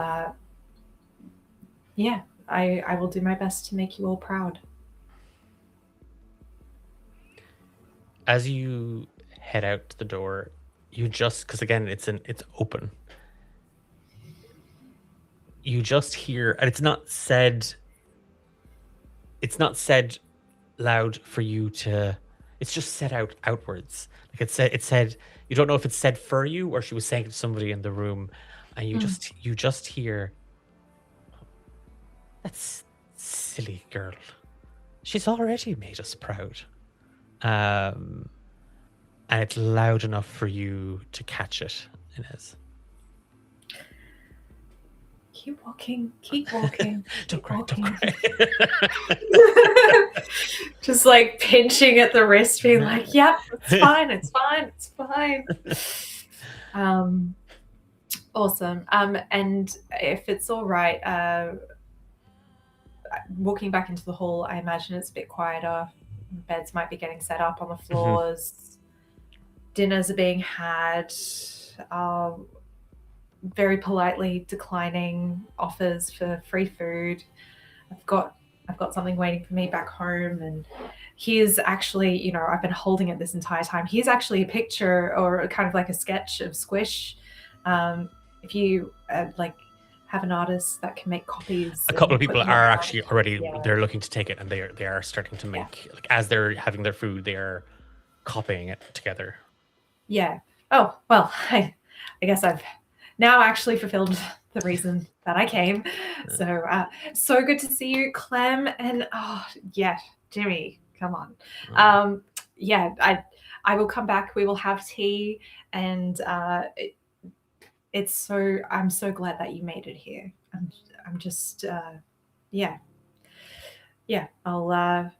I will do my best to make you all proud. As you head out the door, you just, because again it's open, you just hear, and it's not said loud for you to, it's just said outwards. Like it said, you don't know if it's said for you or she was saying to somebody in the room, and you just hear, "That's silly girl. She's already made us proud." And it's loud enough for you to catch it, Inez. Keep walking. Don't cry. Just like pinching at the wrist, being like, yep, it's fine. Awesome. And if it's all right, walking back into the hall, I imagine it's a bit quieter. Beds might be getting set up on the floors. Dinners are being had. Very politely declining offers for free food. I've got something waiting for me back home, and here's actually, I've been holding it this entire time. Here's actually a picture or kind of like a sketch of Squish. If you have an artist that can make copies. A couple of people are actually already they're looking to take it, and they are starting to make like as they're having their food, they are copying it together. Yeah. Oh well, I guess I've now actually fulfilled the reason that I came. So good to see you, Clem, and Jimmy, come on. I will come back. We will have tea, and I'm so glad that you made it here. I'm just I'll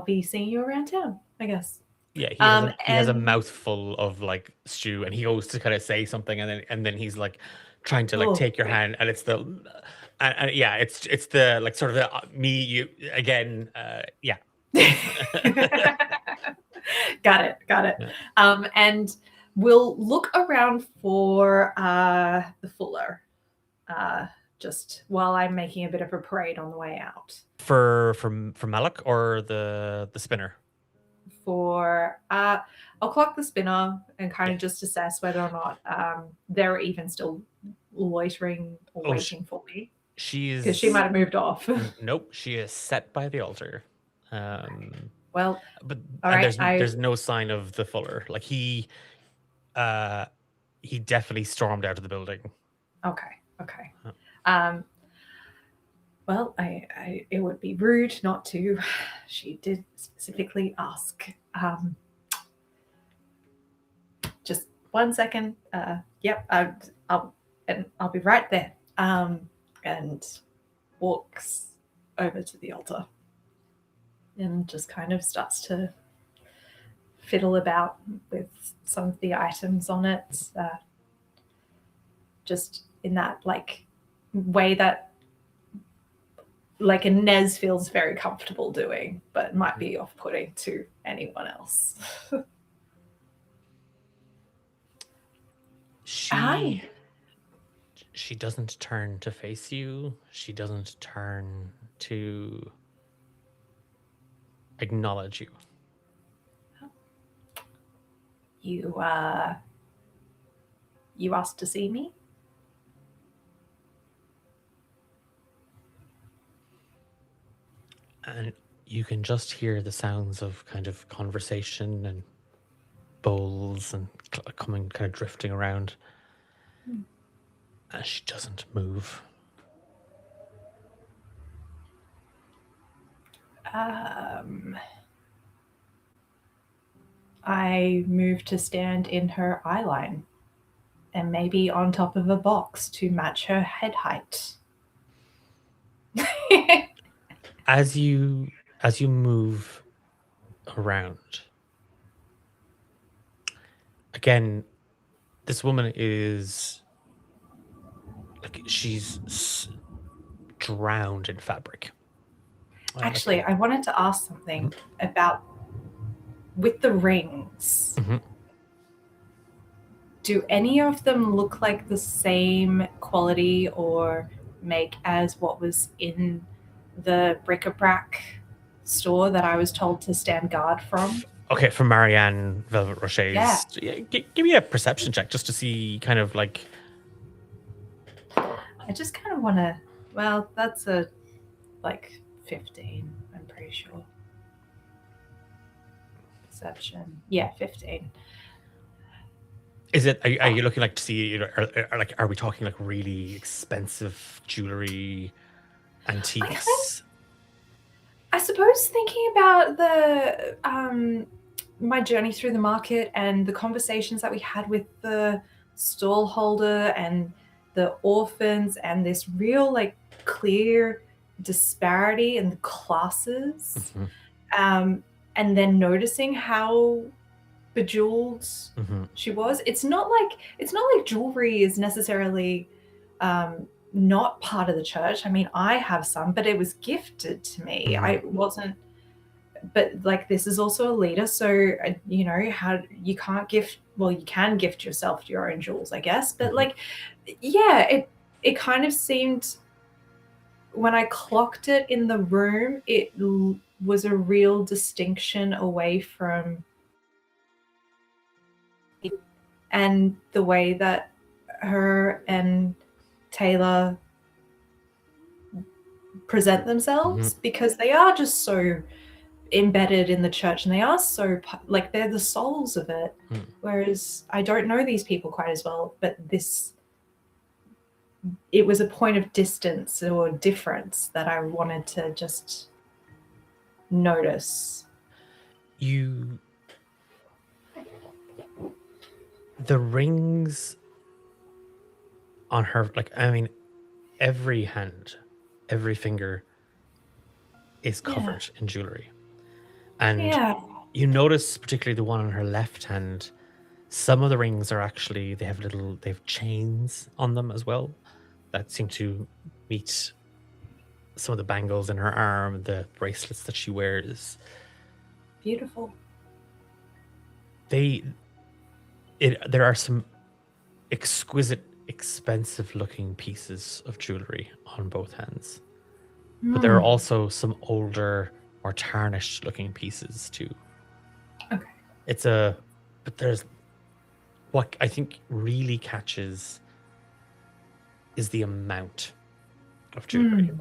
be seeing you around town, I guess. Yeah, he has a mouthful of like stew, and he goes to kind of say something, and then he's like trying to take your hand, and it's the it's the like sort of the, me you again Got it. Yeah. And we'll look around for the Fuller, just while I'm making a bit of a parade on the way out. For Malik or the spinner? I'll clock the spinner and kind of just assess whether or not they're even still loitering or waiting for me. Because she might have moved off. Nope, she is set by the altar. Well, but right, there's no sign of the Fuller. Like he definitely stormed out of the building. Okay. Well, it would be rude not to. She did specifically ask. Just 1 second. Yep. I'll be right there. And walks over to the altar and just kind of starts to fiddle about with some of the items on it. Just in that way that Inez feels very comfortable doing, but might be off-putting to anyone else. She doesn't turn to face you. She doesn't turn to acknowledge you. You asked to see me? And you can just hear the sounds of kind of conversation and bowls and coming kind of drifting around. And she doesn't move. I move to stand in her eye line and maybe on top of a box to match her head height. As you move around, again, this woman is like she's drowned in fabric. Actually, I wanted to ask something about with the rings. Mm-hmm. Do any of them look like the same quality or make as what was in the bric-a-brac store that I was told to stand guard from? Okay, from Marianne Velvet Rocher's. Yeah. Give me a perception check just to see kind of like. I just kind of want to. Well, that's a 15. I'm pretty sure. Perception. Yeah, 15. Is it? Are you looking to see? Are we talking really expensive jewelry, antiques? I suppose thinking about the my journey through the market and the conversations that we had with the stall holder and the orphans and this real clear disparity in the classes, and then noticing how bejeweled Mhm. she was. It's not like jewelry is necessarily not part of the church. I mean, I have some, but it was gifted to me. Mhm. I wasn't. But like, this is also a leader, so how you can't gift. Well, you can gift yourself your own jewels, I guess. But Mhm. like, yeah, it kind of seemed, when I clocked it in the room, it was a real distinction away from, and the way that her and Taylor present themselves, because they are just so embedded in the church, and they are so like, they're the souls of it. Whereas I don't know these people quite as well, but it was a point of distance or difference that I wanted to just notice. The rings on her, like, I mean, every hand, every finger is covered in jewelry. And you notice particularly the one on her left hand, some of the rings are actually, they have chains on them as well that seem to meet some of the bangles in her arm, the bracelets that she wears. Beautiful. There are some exquisite, expensive looking pieces of jewelry on both hands. But there are also some older, more tarnished looking pieces too. Okay. But there's, what I think really catches is the amount of jewelry.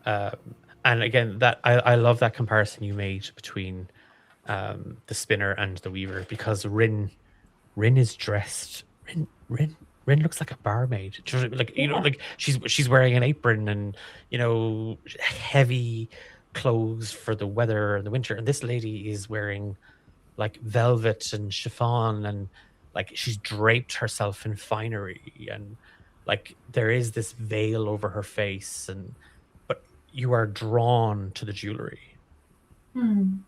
And again, that I love that comparison you made between the spinner and the weaver, because Rin is dressed. Rin looks like a barmaid. Like, like she's wearing an apron and heavy clothes for the weather and the winter. And this lady is wearing like velvet and chiffon, and like she's draped herself in finery, and like there is this veil over her face, but you are drawn to the jewelry. And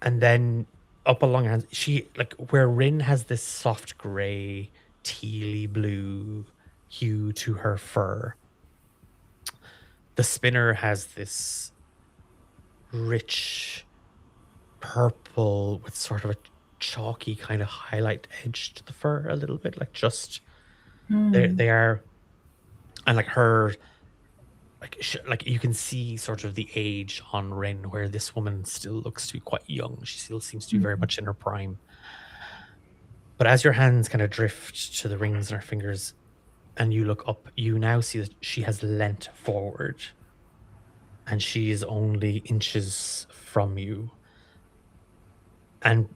then up along hands, she, like, where Rin has this soft gray, tealy blue hue to her fur, the spinner has this rich purple with sort of a chalky kind of highlight edge to the fur a little bit, like just they are, and like her, like you can see sort of the age on Rin, where this woman still looks to be quite young. She still seems to be very much in her prime. But as your hands kind of drift to the rings on her fingers and you look up, you now see that she has leant forward and she is only inches from you. And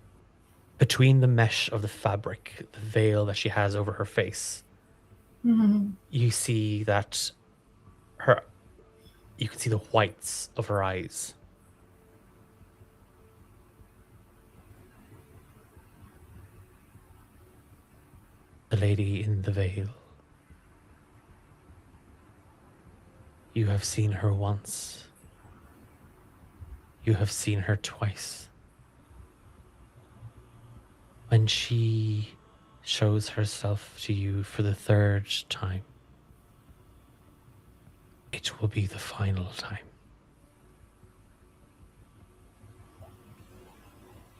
between the mesh of the fabric, the veil that she has over her face, you see that you can see the whites of her eyes. The lady in the veil. You have seen her once. You have seen her twice. When she shows herself to you for the third time, it will be the final time.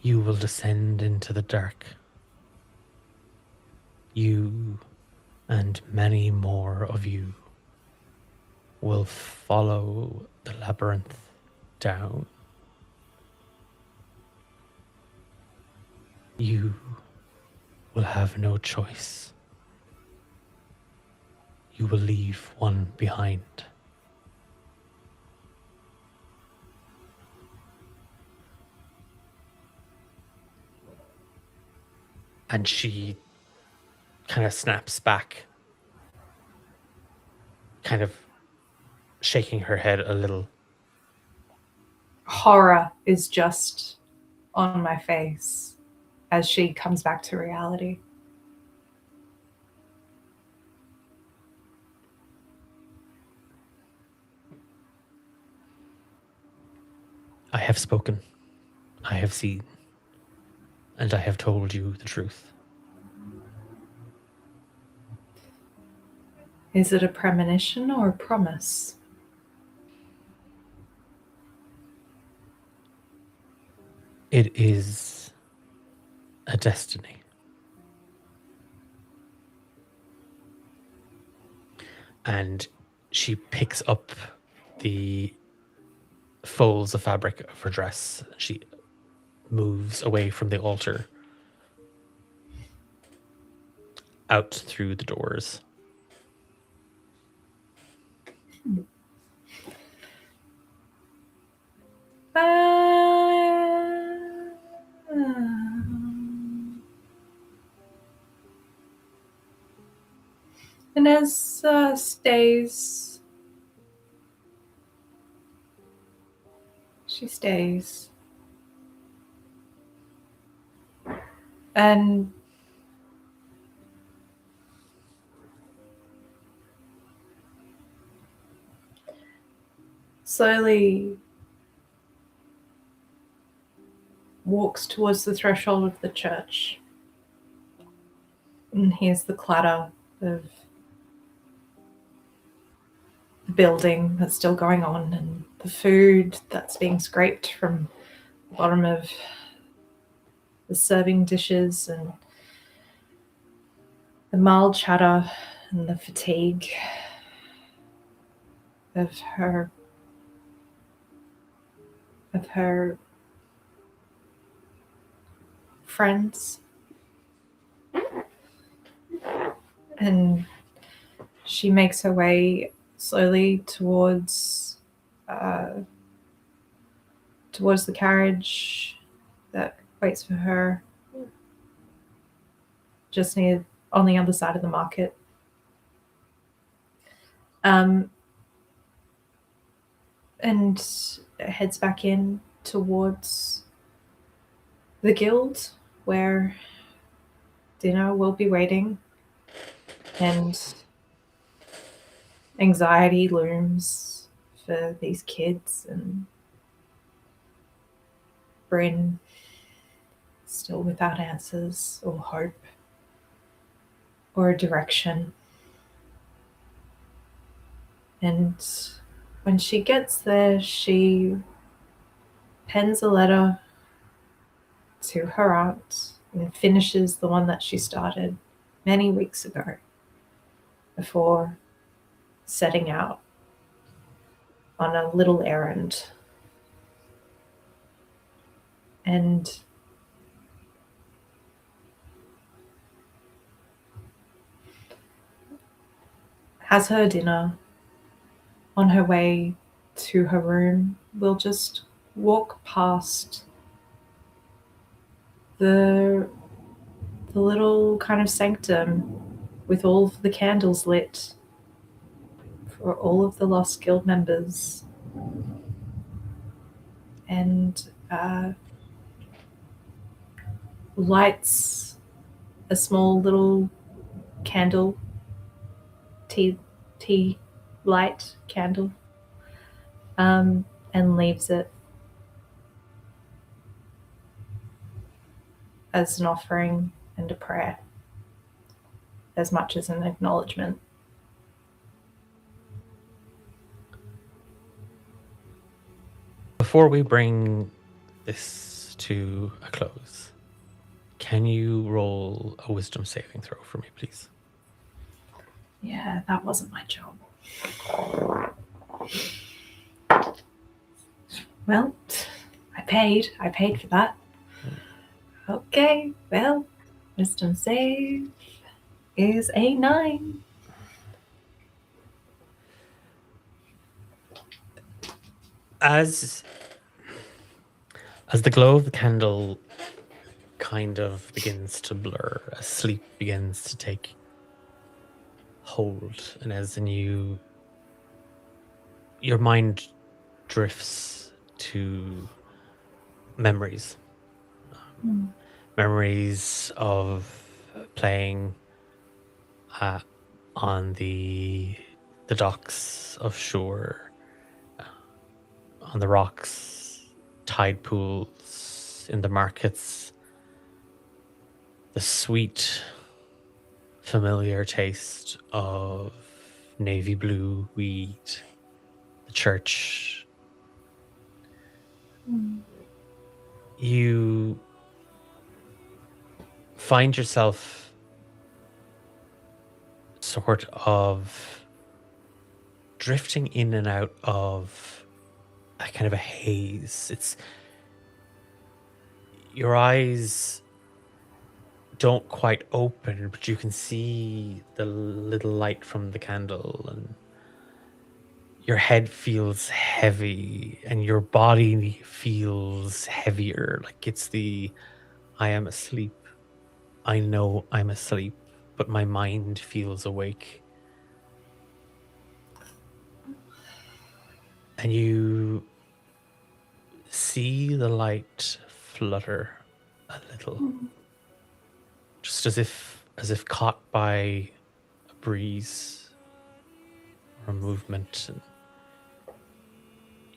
You will descend into the dark. You and many more of you will follow the labyrinth down. You will have no choice. You will leave one behind. And she kind of snaps back, kind of shaking her head a little. Horror is just on my face as she comes back to reality. I have spoken. I have seen. and I have told you the truth. Is it a premonition or a promise? It is a destiny. And she picks up the folds of fabric of her dress. She moves away from the altar, out through the doors. Inez stays. She stays. And slowly walks towards the threshold of the church and hears the clatter of the building that's still going on and the food that's being scraped from the bottom of the serving dishes and the mild chatter and the fatigue of her friends. And she makes her way slowly towards the carriage that waits for her just near on the other side of the market. And heads back in towards the guild where dinner will be waiting, and anxiety looms for these kids, and Bryn still without answers or hope or direction. And when she gets there, she pens a letter to her aunt and finishes the one that she started many weeks ago before setting out on a little errand. And has her dinner. On her way to her room, we'll just walk past the little kind of sanctum with all of the candles lit for all of the Lost Guild members, and lights a small little candle, tea light candle, and leaves it as an offering and a prayer, as much as an acknowledgement. Before we bring this to a close, can you roll a wisdom saving throw for me, please? Yeah, that wasn't my job. Well, I paid for that. Okay, well, wisdom save is a 9. As the glow of the candle kind of begins to blur, as sleep begins to take hold, and as your mind drifts to memories. Memories of playing on the docks of shore, on the rocks, tide pools, in the markets, the sweet, familiar taste of navy blue weed, the church. You find yourself sort of drifting in and out of a kind of a haze. It's your eyes don't quite open, but you can see the little light from the candle, and your head feels heavy and your body feels heavier. Like it's the I am asleep. I know I'm asleep, but my mind feels awake. And you see the light flutter a little, just as if caught by a breeze or a movement. And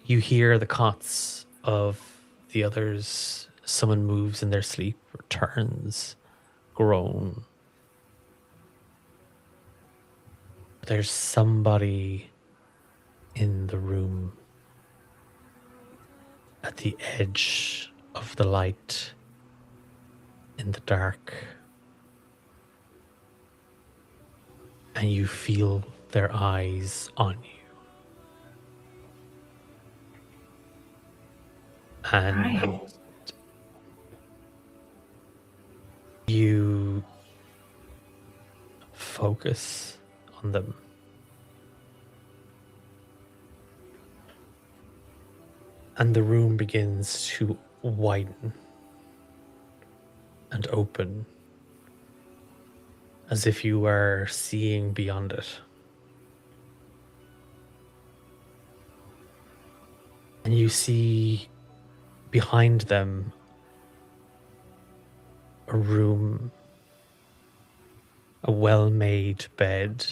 you hear the cots of the others. Someone moves in their sleep, or turns, groan. There's somebody in the room at the edge of the light, in the dark, and you feel their eyes on you. And Right. you focus on them. And the room begins to widen and open, as if you are seeing beyond it. And you see behind them a room, a well-made bed,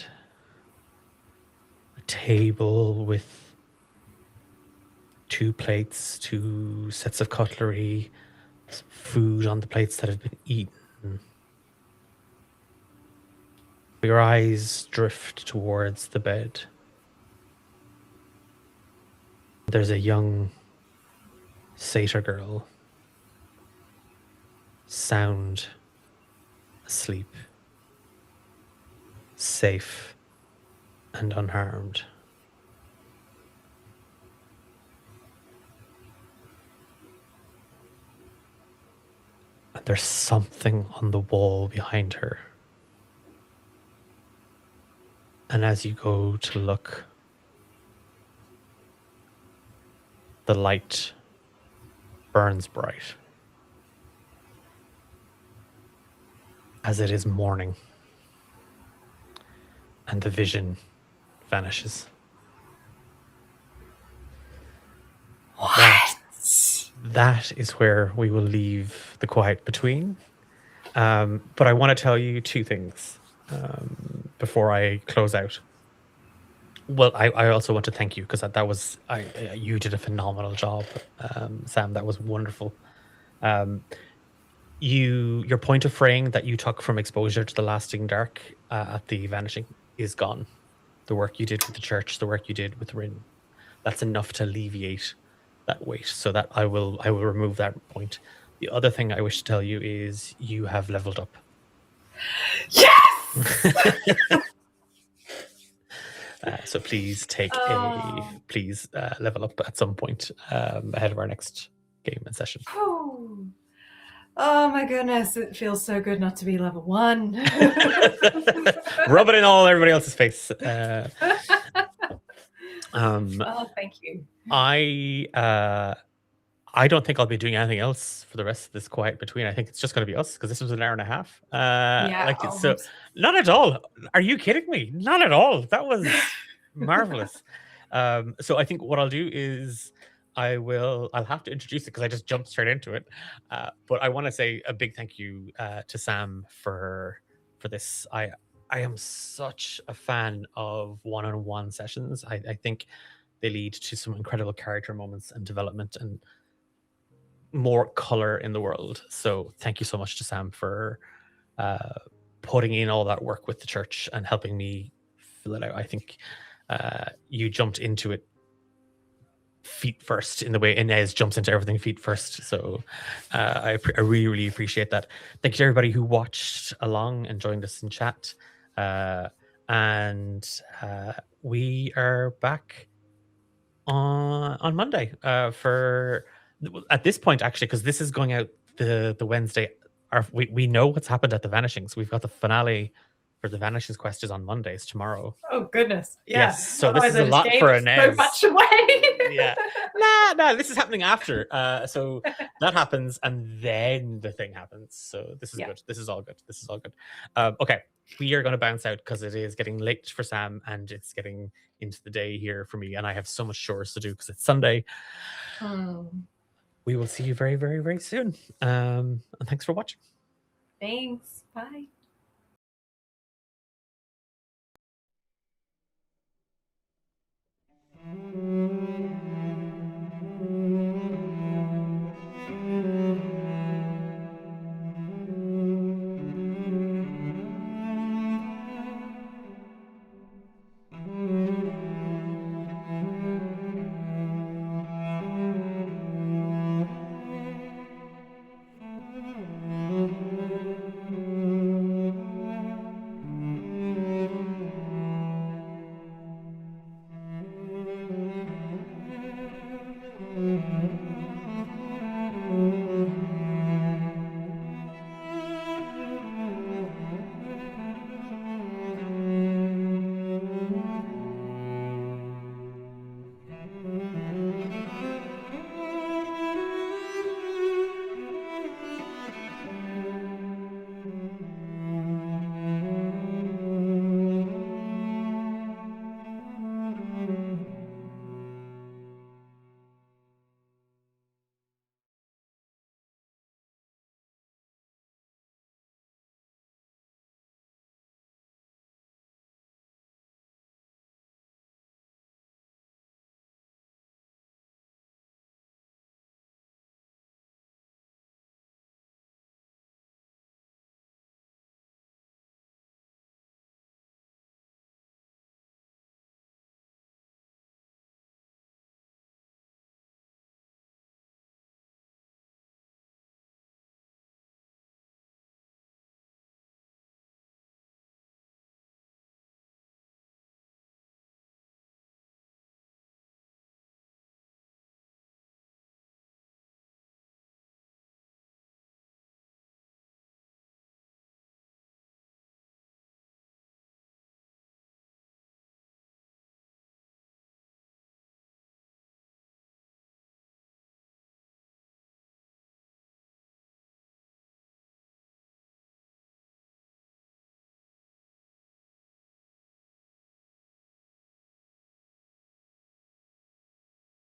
a table with 2 plates, 2 sets of cutlery, some food on the plates that have been eaten. Your eyes drift towards the bed. There's a young satyr girl, sound asleep, safe and unharmed. And there's something on the wall behind her. And as you go to look, the light burns bright, as it is morning, and the vision vanishes. That is where we will leave the quiet between. But I want to tell you 2 things before I close out. Well, I also want to thank you, because that was you did a phenomenal job, Sam. That was wonderful. Your point of fraying that you took from exposure to the lasting dark at the vanishing is gone. The work you did with the church, the work you did with Rin, that's enough to alleviate that weight. So that I will remove that point. The other thing I wish to tell you is you have leveled up. Yes! So please please level up at some point ahead of our next game and session. Oh my goodness, it feels so good not to be level 1. Rub it in all everybody else's face. Oh, thank you. I don't think I'll be doing anything else for the rest of this quiet between. I think it's just going to be us, because this was an hour and a half. So not at all. Are you kidding me? Not at all. That was marvelous. So I think what I'll do is I'll have to introduce it, because I just jumped straight into it. But I want to say a big thank you to Sam for this. I am such a fan of one-on-one sessions. I think they lead to some incredible character moments and development and more color in the world. So thank you so much to Sam for putting in all that work with the church and helping me fill it out. I think you jumped into it feet first in the way Inez jumps into everything feet first. So I really, really appreciate that. Thank you to everybody who watched along and joined us in chat. And we are back on Monday for at this point, actually, because this is going out the Wednesday. We know what's happened at the Vanishings. We've got the finale for the Vanishings quest is on Mondays tomorrow. Oh goodness. Yeah. Yes, so this Otherwise is I a just lot gave for so Inez. much away. Yeah. Nah, this is happening after. So that happens and then the thing happens. So this is good. This is all good. This is all good. Okay. We are going to bounce out because it is getting late for Sam and it's getting into the day here for me. And I have so much chores to do because it's Sunday. We will see you very, very, very soon. And thanks for watching. Thanks. Bye.